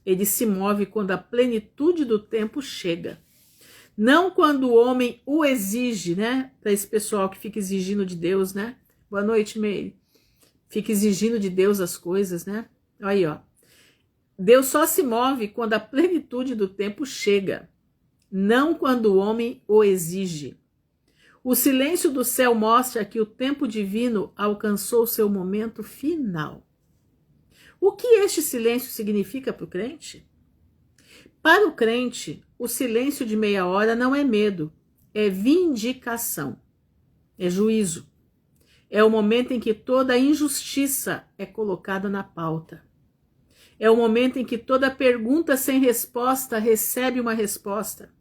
Ele se move quando a plenitude do tempo chega. Não quando o homem o exige, né? Para esse pessoal que fica exigindo de Deus, né? Boa noite, Meire. Fica exigindo de Deus as coisas, né? Aí, ó. Deus só se move quando a plenitude do tempo chega. Não quando o homem o exige. O silêncio do céu mostra que o tempo divino alcançou seu momento final. O que este silêncio significa para o crente? Para o crente, o silêncio de meia hora não é medo, é vindicação, é juízo. É o momento em que toda a injustiça é colocada na pauta. É o momento em que toda pergunta sem resposta recebe uma resposta.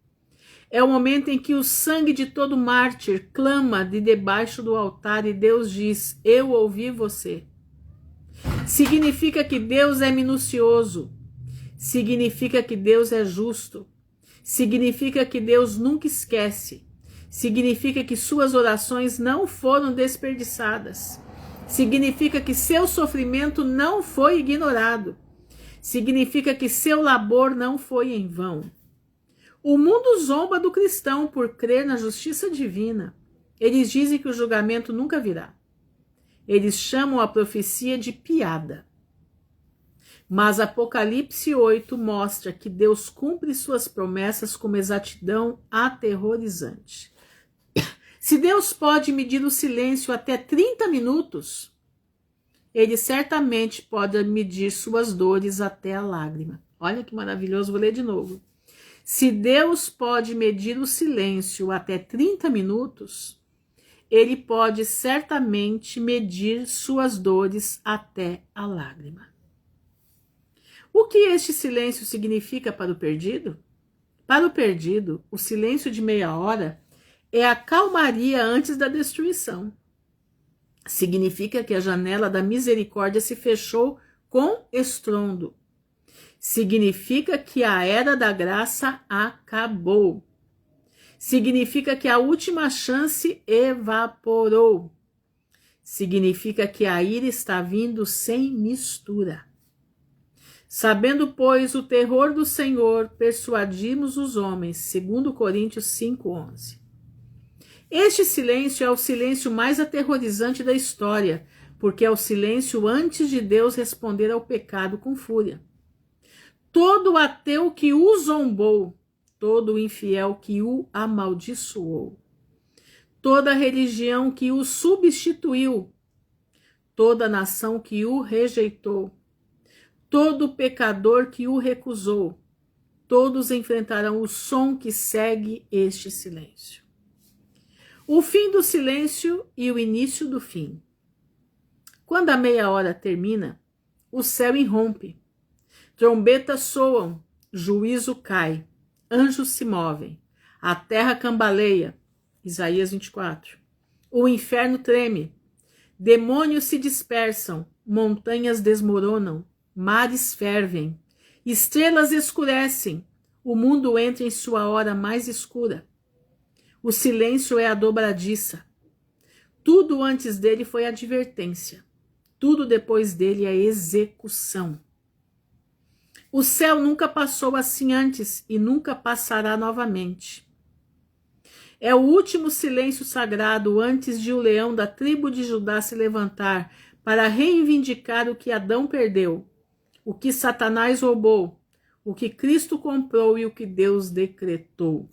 É o momento em que o sangue de todo mártir clama de debaixo do altar e Deus diz: eu ouvi você. Significa que Deus é minucioso. Significa que Deus é justo. Significa que Deus nunca esquece. Significa que suas orações não foram desperdiçadas. Significa que seu sofrimento não foi ignorado. Significa que seu labor não foi em vão. O mundo zomba do cristão por crer na justiça divina. Eles dizem que o julgamento nunca virá. Eles chamam a profecia de piada. Mas Apocalipse 8 mostra que Deus cumpre suas promessas com uma exatidão aterrorizante. Se Deus pode medir o silêncio até 30 minutos, Ele certamente pode medir suas dores até a lágrima. Olha que maravilhoso, vou ler de novo. Se Deus pode medir o silêncio até 30 minutos, Ele pode certamente medir suas dores até a lágrima. O que este silêncio significa para o perdido? Para o perdido, o silêncio de meia hora é a calmaria antes da destruição. Significa que a janela da misericórdia se fechou com estrondo. Significa que a era da graça acabou. Significa que a última chance evaporou. Significa que a ira está vindo sem mistura. Sabendo, pois, o terror do Senhor, persuadimos os homens, segundo Coríntios 5:11. Este silêncio é o silêncio mais aterrorizante da história, porque é o silêncio antes de Deus responder ao pecado com fúria. Todo ateu que o zombou, todo infiel que o amaldiçoou, toda religião que o substituiu, toda nação que o rejeitou, todo pecador que o recusou, todos enfrentarão o som que segue este silêncio. O fim do silêncio e o início do fim. Quando a meia hora termina, o céu irrompe. Trombetas soam, juízo cai, anjos se movem, a terra cambaleia, Isaías 24. O inferno treme, demônios se dispersam, montanhas desmoronam, mares fervem, estrelas escurecem, o mundo entra em sua hora mais escura. O silêncio é a dobradiça. Tudo antes dele foi advertência, tudo depois dele é execução. O céu nunca passou assim antes e nunca passará novamente. É o último silêncio sagrado antes de o leão da tribo de Judá se levantar para reivindicar o que Adão perdeu, o que Satanás roubou, o que Cristo comprou e o que Deus decretou.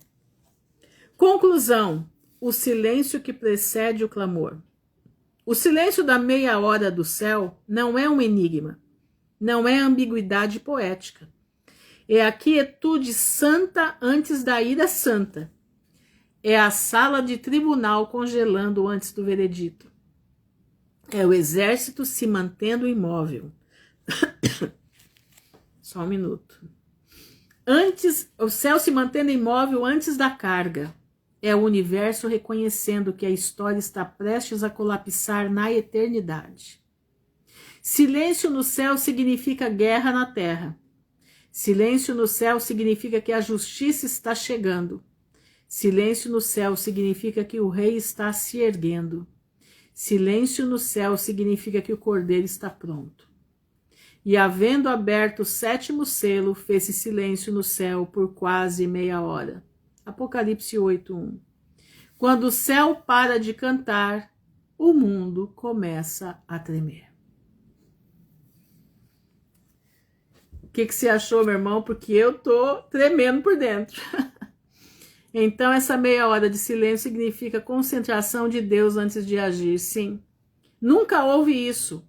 Conclusão: o silêncio que precede o clamor. O silêncio da meia hora do céu não é um enigma. Não é ambiguidade poética. É a quietude santa antes da ira santa. É a sala de tribunal congelando antes do veredito. É o exército se mantendo imóvel. Só um minuto. O céu se mantendo imóvel antes da carga. É o universo reconhecendo que a história está prestes a colapsar na eternidade. Silêncio no céu significa guerra na terra. Silêncio no céu significa que a justiça está chegando. Silêncio no céu significa que o rei está se erguendo. Silêncio no céu significa que o cordeiro está pronto. E havendo aberto o 7º selo, fez-se silêncio no céu por quase meia hora. Apocalipse 8:1. Quando o céu para de cantar, o mundo começa a tremer. O que você achou, meu irmão? Porque eu tô tremendo por dentro. Então, essa meia hora de silêncio significa concentração de Deus antes de agir. Sim, nunca houve isso.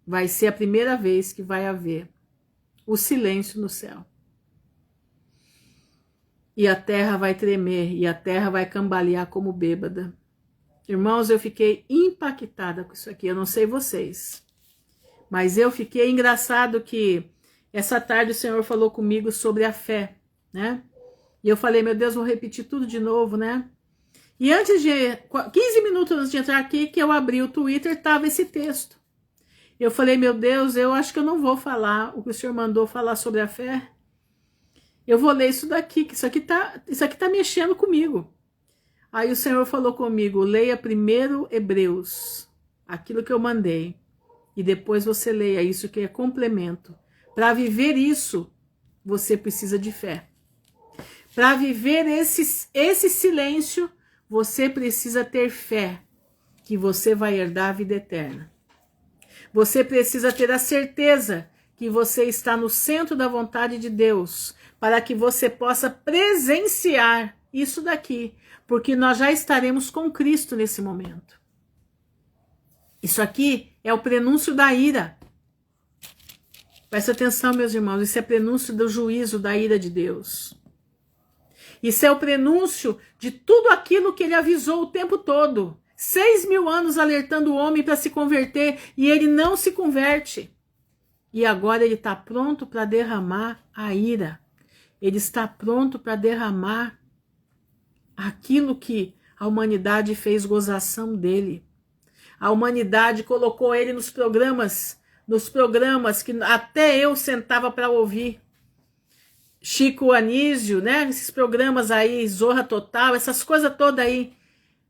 Vai ser a primeira vez que vai haver o silêncio no céu. E a terra vai tremer, e a terra vai cambalear como bêbada. Irmãos, eu fiquei impactada com isso aqui. Eu não sei vocês, mas eu fiquei engraçado que essa tarde o Senhor falou comigo sobre a fé, né? E eu falei, meu Deus, vou repetir tudo de novo, né? E antes de 15 minutos antes de entrar aqui, que eu abri o Twitter, estava esse texto. Eu falei, meu Deus, eu acho que eu não vou falar o que o Senhor mandou falar sobre a fé. Eu vou ler isso daqui, que isso aqui tá mexendo comigo. Aí o Senhor falou comigo, leia primeiro Hebreus, aquilo que eu mandei, e depois você leia isso que é complemento. Para viver isso, você precisa de fé. Para viver esse silêncio, você precisa ter fé que você vai herdar a vida eterna. Você precisa ter a certeza que você está no centro da vontade de Deus, para que você possa presenciar isso daqui, porque nós já estaremos com Cristo nesse momento. Isso aqui é o prenúncio da ira. Presta atenção, meus irmãos, isso é prenúncio do juízo, da ira de Deus. Isso é o prenúncio de tudo aquilo que ele avisou o tempo todo. 6.000 anos alertando o homem para se converter e ele não se converte. E agora ele está pronto para derramar a ira. Ele está pronto para derramar aquilo que a humanidade fez gozação dele. A humanidade colocou ele nos programas que até eu sentava para ouvir. Chico Anísio, né? Esses programas aí, Zorra Total, essas coisas todas aí,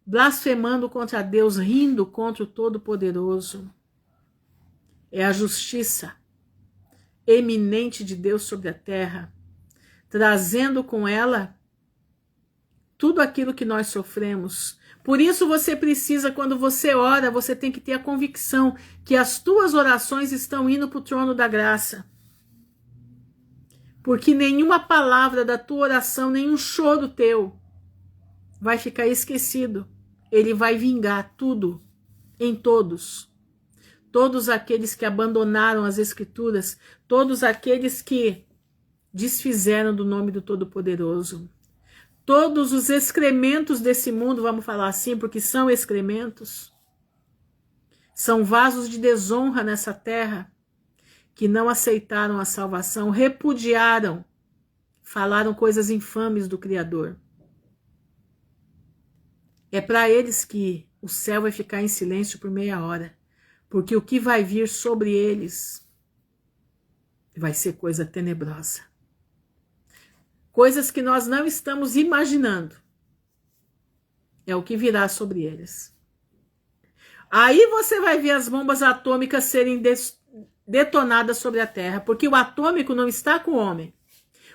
blasfemando contra Deus, rindo contra o Todo-Poderoso. É a justiça eminente de Deus sobre a terra, trazendo com ela tudo aquilo que nós sofremos. Por isso você precisa, quando você ora, você tem que ter a convicção que as tuas orações estão indo para o trono da graça. Porque nenhuma palavra da tua oração, nenhum choro teu vai ficar esquecido. Ele vai vingar tudo em todos. Todos aqueles que abandonaram as Escrituras, todos aqueles que desfizeram do nome do Todo-Poderoso. Todos os excrementos desse mundo, vamos falar assim, porque são excrementos, são vasos de desonra nessa terra, que não aceitaram a salvação, repudiaram, falaram coisas infames do Criador. É para eles que o céu vai ficar em silêncio por meia hora, porque o que vai vir sobre eles vai ser coisa tenebrosa. Coisas que nós não estamos imaginando. É o que virá sobre eles. Aí você vai ver as bombas atômicas serem detonadas sobre a terra, porque o atômico não está com o homem.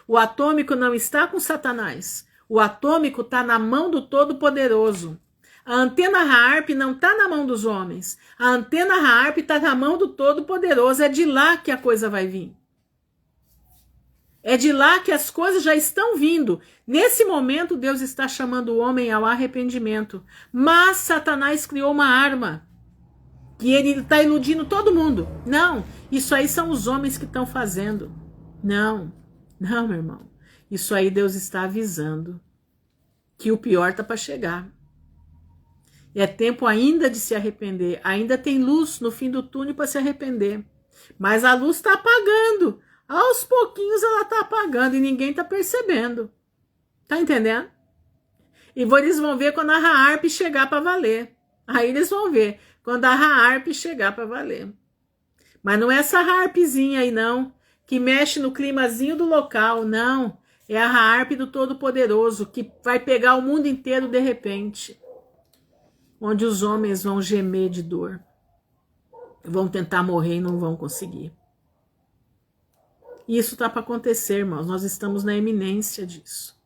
O atômico não está com Satanás. O atômico está na mão do Todo-Poderoso. A antena HAARP não está na mão dos homens. A antena HAARP está na mão do Todo-Poderoso. É de lá que a coisa vai vir. É de lá que as coisas já estão vindo. Nesse momento, Deus está chamando o homem ao arrependimento. Mas Satanás criou uma arma. E ele está iludindo todo mundo. Não, isso aí são os homens que estão fazendo. Não, meu irmão. Isso aí Deus está avisando que o pior está para chegar. É tempo ainda de se arrepender. Ainda tem luz no fim do túnel para se arrepender. Mas a luz está apagando. Aos pouquinhos ela está apagando e ninguém está percebendo. Tá entendendo? E eles vão ver quando a Raarp chegar para valer. Aí eles vão ver quando a Raarp chegar para valer. Mas não é essa Raarpzinha aí não, que mexe no climazinho do local, não. É a Raarp do Todo-Poderoso, que vai pegar o mundo inteiro de repente. Onde os homens vão gemer de dor. Vão tentar morrer e não vão conseguir. Isso está para acontecer, irmãos. Nós estamos na iminência disso.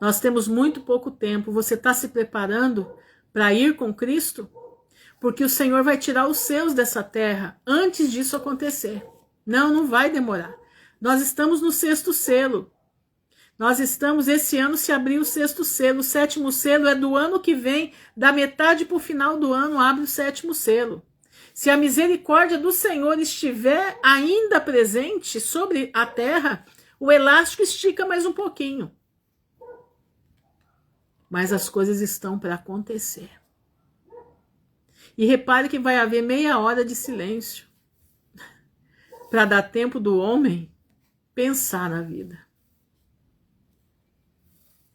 Nós temos muito pouco tempo. Você está se preparando para ir com Cristo? Porque o Senhor vai tirar os seus dessa terra antes disso acontecer. Não vai demorar. Nós estamos no 6º selo. Esse ano se abriu o 6º selo. O 7º selo é do ano que vem, da metade para o final do ano, abre o 7º selo. Se a misericórdia do Senhor estiver ainda presente sobre a terra, o elástico estica mais um pouquinho. Mas as coisas estão para acontecer. E repare que vai haver meia hora de silêncio para dar tempo do homem pensar na vida.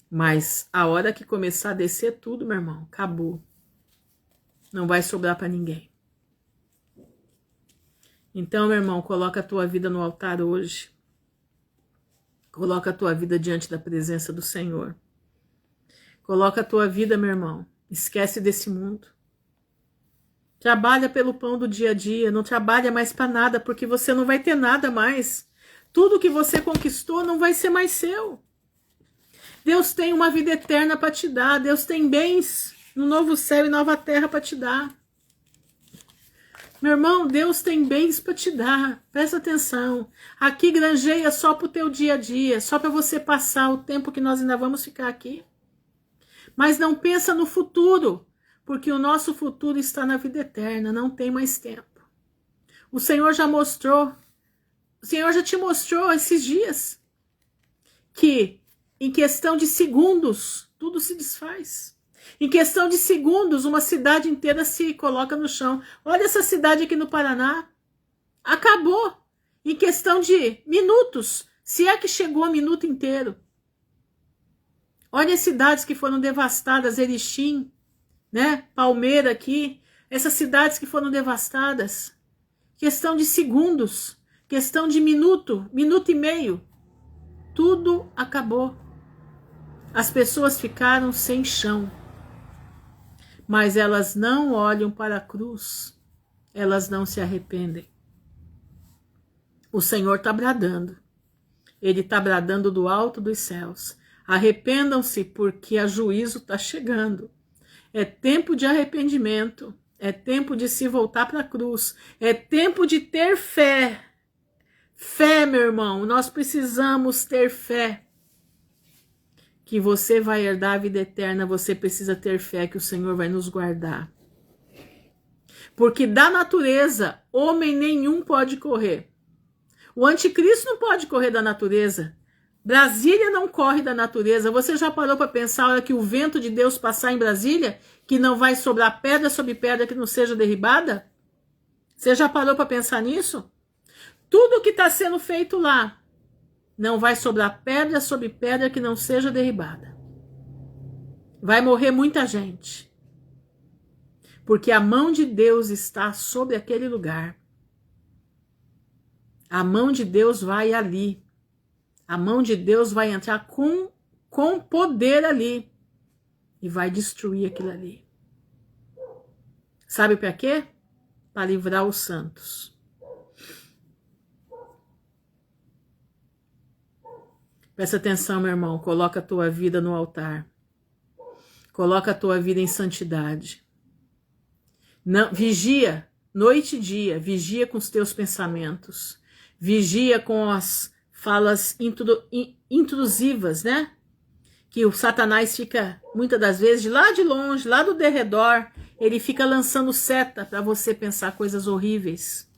Mas a hora que começar a descer tudo, meu irmão, acabou. Não vai sobrar para ninguém. Então, meu irmão, coloca a tua vida no altar hoje. Coloca a tua vida diante da presença do Senhor. Coloca a tua vida, meu irmão. Esquece desse mundo. Trabalha pelo pão do dia a dia. Não trabalha mais para nada, porque você não vai ter nada mais. Tudo que você conquistou não vai ser mais seu. Deus tem uma vida eterna para te dar. Deus tem bens no novo céu e nova terra para te dar. Meu irmão, Deus tem bens para te dar. Presta atenção. Aqui granjeia só para o teu dia a dia, só para você passar o tempo que nós ainda vamos ficar aqui. Mas não pensa no futuro, porque o nosso futuro está na vida eterna, não tem mais tempo. O Senhor já mostrou, o Senhor já te mostrou esses dias que em questão de segundos tudo se desfaz. Em questão de segundos, uma cidade inteira se coloca no chão. Olha essa cidade aqui no Paraná. Acabou. Em questão de minutos, se é que chegou a minuto inteiro. Olha as cidades que foram devastadas, Erechim, né? Palmeira aqui. Essas cidades que foram devastadas. Questão de segundos, questão de minuto, minuto e meio. Tudo acabou. As pessoas ficaram sem chão. Mas elas não olham para a cruz, elas não se arrependem. O Senhor está bradando, Ele está bradando do alto dos céus. Arrependam-se porque a juízo está chegando. É tempo de arrependimento, é tempo de se voltar para a cruz, é tempo de ter fé. Fé, meu irmão, nós precisamos ter fé. Que você vai herdar a vida eterna, você precisa ter fé que o Senhor vai nos guardar. Porque da natureza, homem nenhum pode correr. O anticristo não pode correr da natureza. Brasília não corre da natureza. Você já parou para pensar a hora que o vento de Deus passar em Brasília, que não vai sobrar pedra sobre pedra que não seja derribada? Você já parou para pensar nisso? Tudo que está sendo feito lá, não vai sobrar pedra sobre pedra que não seja derribada. Vai morrer muita gente. Porque a mão de Deus está sobre aquele lugar. A mão de Deus vai ali. A mão de Deus vai entrar com poder ali. E vai destruir aquilo ali. Sabe para quê? Para livrar os santos. Presta atenção, meu irmão. Coloca a tua vida no altar. Coloca a tua vida em santidade. Não, vigia, noite e dia. Vigia com os teus pensamentos. Vigia com as falas intrusivas, né? Que o Satanás fica, muitas das vezes, de lá de longe, lá do derredor, ele fica lançando seta para você pensar coisas horríveis.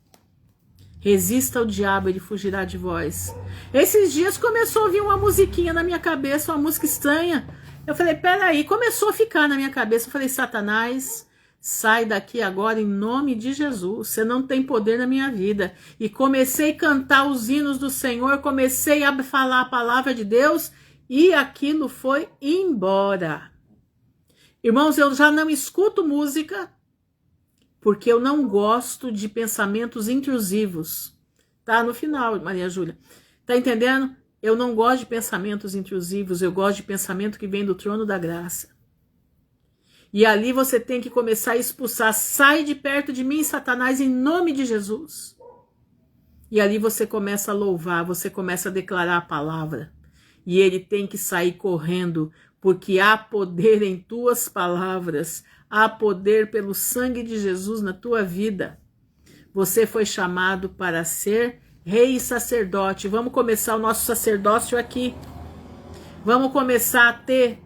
Resista ao diabo, ele fugirá de vós. Esses dias começou a ouvir uma musiquinha na minha cabeça, uma música estranha. Eu falei, peraí, começou a ficar na minha cabeça. Eu falei, Satanás, sai daqui agora em nome de Jesus. Você não tem poder na minha vida. E comecei a cantar os hinos do Senhor, comecei a falar a palavra de Deus e aquilo foi embora. Irmãos, eu já não escuto música porque eu não gosto de pensamentos intrusivos. Tá no final, Maria Júlia. Tá entendendo? Eu não gosto de pensamentos intrusivos, eu gosto de pensamento que vem do trono da graça. E ali você tem que começar a expulsar. Sai de perto de mim, Satanás, em nome de Jesus. E ali você começa a louvar, você começa a declarar a palavra. E ele tem que sair correndo, porque há poder em tuas palavras. Há poder pelo sangue de Jesus na tua vida. Você foi chamado para ser rei e sacerdote. Vamos começar o nosso sacerdócio aqui. Vamos começar a ter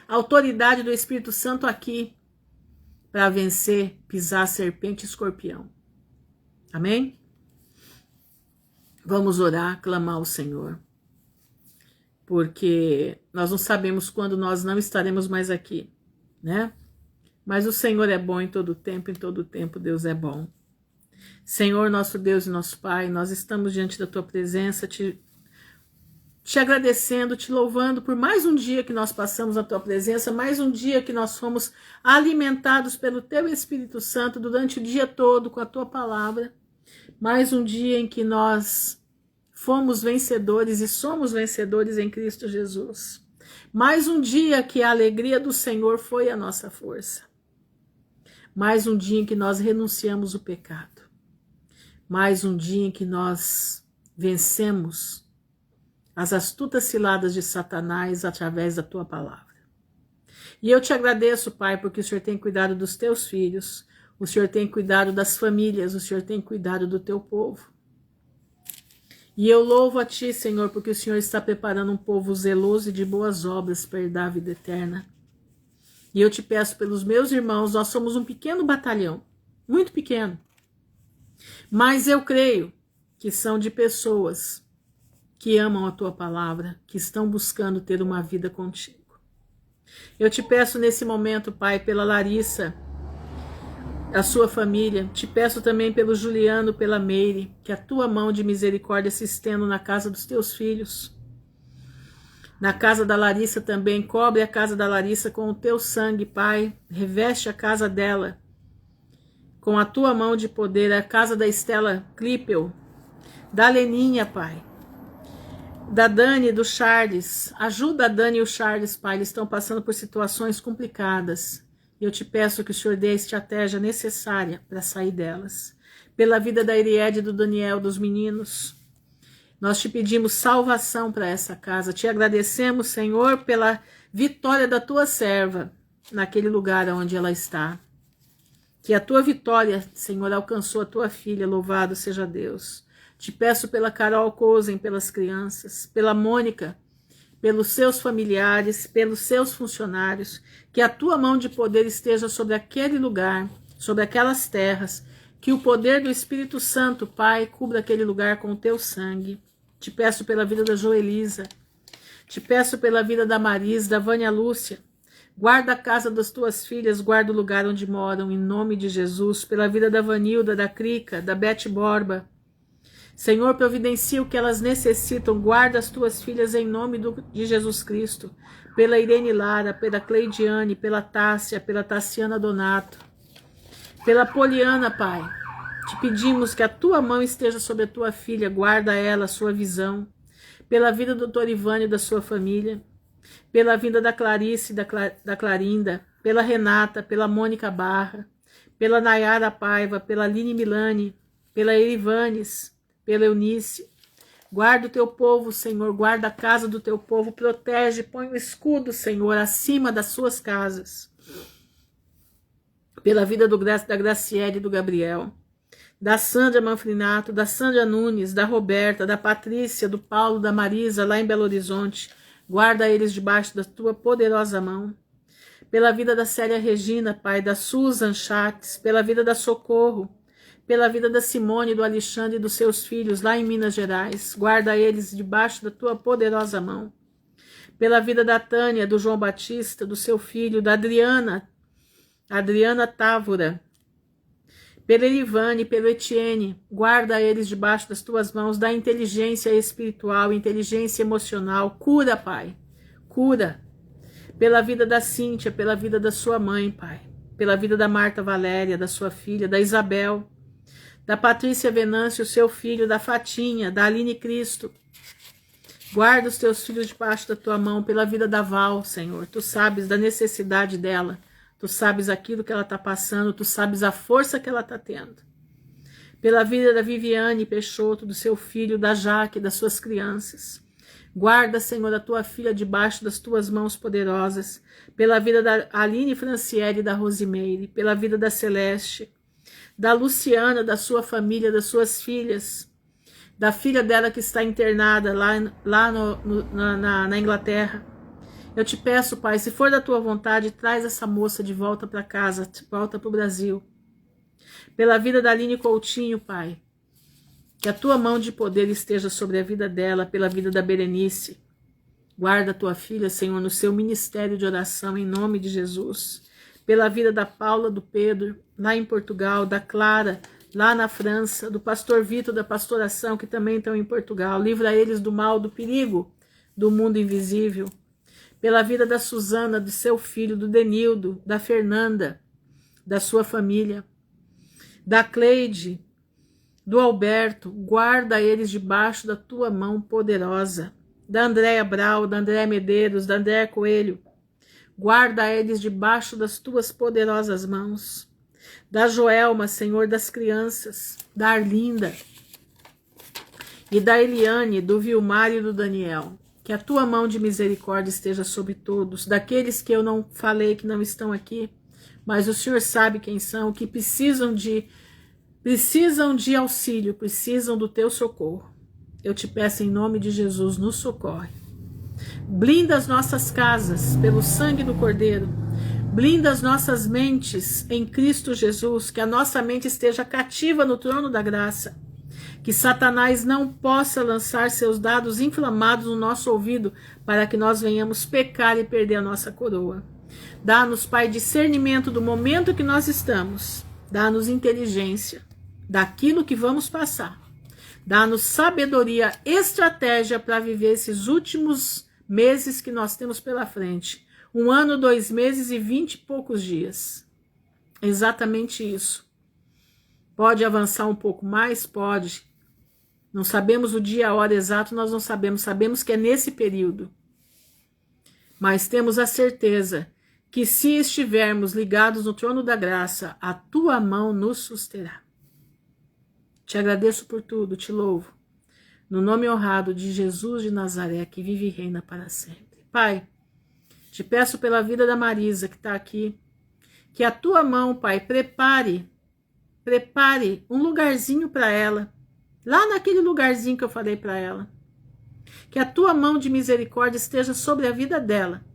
a autoridade do Espírito Santo aqui para vencer, pisar serpente e escorpião. Amém? Vamos orar, clamar ao Senhor. Porque nós não sabemos quando nós não estaremos mais aqui, né? Mas o Senhor é bom em todo tempo Deus é bom. Senhor, nosso Deus e nosso Pai, nós estamos diante da Tua presença, te agradecendo, te louvando por mais um dia que nós passamos na Tua presença, mais um dia que nós fomos alimentados pelo Teu Espírito Santo durante o dia todo com a Tua palavra, mais um dia em que nós fomos vencedores e somos vencedores em Cristo Jesus, mais um dia que a alegria do Senhor foi a nossa força, mais um dia em que nós renunciamos o pecado, mais um dia em que nós vencemos as astutas ciladas de Satanás através da Tua palavra. E eu te agradeço, Pai, porque o Senhor tem cuidado dos Teus filhos, o Senhor tem cuidado das famílias, o Senhor tem cuidado do Teu povo. E eu louvo a Ti, Senhor, porque o Senhor está preparando um povo zeloso e de boas obras para herdar a vida eterna. E eu te peço pelos meus irmãos, nós somos um pequeno batalhão, muito pequeno. Mas eu creio que são de pessoas que amam a Tua palavra, que estão buscando ter uma vida contigo. Eu te peço nesse momento, Pai, pela Larissa, a sua família, te peço também pelo Juliano, pela Meire, que a Tua mão de misericórdia se estenda na casa dos Teus filhos. Na casa da Larissa também, cobre a casa da Larissa com o Teu sangue, Pai, reveste a casa dela com a Tua mão de poder, a casa da Estela Clipel, da Leninha, Pai, da Dani, do Charles, ajuda a Dani e o Charles, Pai, eles estão passando por situações complicadas, eu te peço que o Senhor dê a estratégia necessária para sair delas, pela vida da Eriede, do Daniel, dos meninos, nós te pedimos salvação para essa casa, te agradecemos, Senhor, pela vitória da Tua serva, naquele lugar onde ela está, que a Tua vitória, Senhor, alcançou a Tua filha, louvado seja Deus. Te peço pela Carol Cozen, pelas crianças, pela Mônica, pelos seus familiares, pelos seus funcionários, que a Tua mão de poder esteja sobre aquele lugar, sobre aquelas terras, que o poder do Espírito Santo, Pai, cubra aquele lugar com o Teu sangue. Te peço pela vida da Joelisa, te peço pela vida da Maris, da Vânia Lúcia, guarda a casa das Tuas filhas, guarda o lugar onde moram, em nome de Jesus, pela vida da Vanilda, da Crica, da Beth Borba. Senhor, providencia o que elas necessitam, guarda as Tuas filhas em nome de Jesus Cristo, pela Irene Lara, pela Cleidiane, pela Tássia, pela Tassiana Donato, pela Poliana, Pai. Te pedimos que a Tua mão esteja sobre a Tua filha, guarda ela, a sua visão, pela vida do Dr. Ivânio e da sua família, pela vida da Clarice, da Clarinda, pela Renata, pela Mônica Barra, pela Nayara Paiva, pela Aline Milani, pela Erivanes, pela Eunice. Guarda o Teu povo, Senhor, guarda a casa do Teu povo, protege, põe um escudo, Senhor, acima das suas casas. Pela vida da Graciele e do Gabriel, da Sandra Manfrinato, da Sandra Nunes, da Roberta, da Patrícia, do Paulo, da Marisa, lá em Belo Horizonte. Guarda eles debaixo da Tua poderosa mão. Pela vida da Célia Regina, Pai, da Susan Chaves, pela vida da Socorro, pela vida da Simone, do Alexandre e dos seus filhos lá em Minas Gerais. Guarda eles debaixo da Tua poderosa mão. pela vida da Tânia, do João Batista, do seu filho, da Adriana Távora, pelo Elivane, pelo Etienne, guarda eles debaixo das tuas mãos, dá inteligência espiritual, inteligência emocional, cura, Pai, cura, pela vida da Cíntia, pela vida da sua mãe, Pai, pela vida da Marta Valéria, da sua filha, da Isabel, da Patrícia Venâncio, seu filho, da Fatinha, da Aline Cristo. Guarda os teus filhos debaixo da tua mão, pela vida da Val, Senhor. Tu sabes da necessidade dela, tu sabes aquilo que ela está passando, tu sabes a força que ela está tendo. Pela vida da Viviane Peixoto, do seu filho, da Jaque, das suas crianças. Guarda, Senhor, a tua filha debaixo das tuas mãos poderosas. Pela vida da Aline Franciele e da Rosimeire, pela vida da Celeste, da Luciana, da sua família, das suas filhas, da filha dela que está internada lá na Inglaterra. Eu te peço, Pai, se for da tua vontade, traz essa moça de volta para casa, de volta para o Brasil. Pela vida da Aline Coutinho, Pai, que a tua mão de poder esteja sobre a vida dela, pela vida da Berenice. Guarda a tua filha, Senhor, no seu ministério de oração, em nome de Jesus. Pela vida da Paula, do Pedro, lá em Portugal, da Clara, lá na França, do pastor Vitor, da pastoração, que também estão em Portugal. Livra eles do mal, do perigo, do mundo invisível. Pela vida da Suzana, do seu filho, do Denildo, da Fernanda, da sua família, da Cleide, do Alberto, guarda eles debaixo da tua mão poderosa. Da Andréia Brau, da Andréia Medeiros, da Andréia Coelho, guarda eles debaixo das tuas poderosas mãos. Da Joelma, Senhor, das crianças, da Arlinda e da Eliane, do Vilmar e do Daniel. Que a tua mão de misericórdia esteja sobre todos, daqueles que eu não falei, que não estão aqui, mas o Senhor sabe quem são, que precisam de auxílio, precisam do teu socorro. Eu te peço em nome de Jesus, nos socorre. Blinda as nossas casas pelo sangue do Cordeiro. Blinda as nossas mentes em Cristo Jesus, que a nossa mente esteja cativa no trono da graça. Que Satanás não possa lançar seus dados inflamados no nosso ouvido para que nós venhamos pecar e perder a nossa coroa. Dá-nos, Pai, discernimento do momento que nós estamos. Dá-nos inteligência daquilo que vamos passar. Dá-nos sabedoria, estratégia para viver esses últimos meses que nós temos pela frente. 1 ano, 2 meses e 20 e poucos dias. Exatamente isso. Pode avançar um pouco mais? Pode. Não sabemos o dia, a hora exata, nós não sabemos. Sabemos que é nesse período. Mas temos a certeza que se estivermos ligados no trono da graça, a tua mão nos susterá. Te agradeço por tudo, te louvo. No nome honrado de Jesus de Nazaré, que vive e reina para sempre. Pai, te peço pela vida da Marisa, que está aqui, que a tua mão, Pai, prepare um lugarzinho para ela, lá naquele lugarzinho que eu falei para ela. Que a tua mão de misericórdia esteja sobre a vida dela,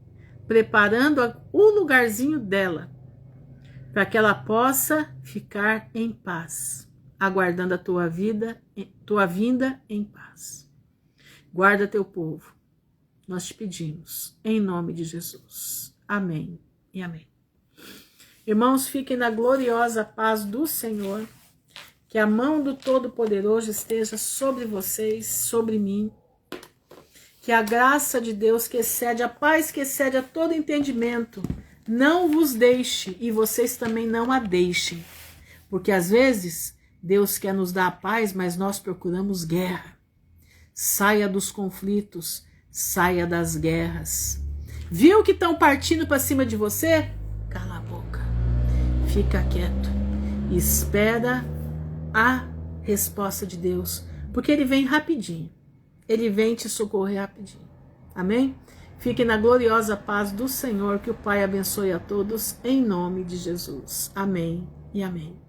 preparando o lugarzinho dela, para que ela possa ficar em paz, aguardando a tua vinda em paz. Guarda teu povo, nós te pedimos, em nome de Jesus. Amém e amém. Irmãos, fiquem na gloriosa paz do Senhor, que a mão do Todo-Poderoso esteja sobre vocês, sobre mim, que a graça de Deus que excede, a paz que excede a todo entendimento, não vos deixe e vocês também não a deixem, porque às vezes Deus quer nos dar a paz, mas nós procuramos guerra. Saia dos conflitos, saia das guerras. Viu que estão partindo para cima de você? Cala a boca, fica quieto, espera a resposta de Deus, porque Ele vem rapidinho, Ele vem te socorrer rapidinho. Amém? Fique na gloriosa paz do Senhor, que o Pai abençoe a todos, em nome de Jesus. Amém e amém.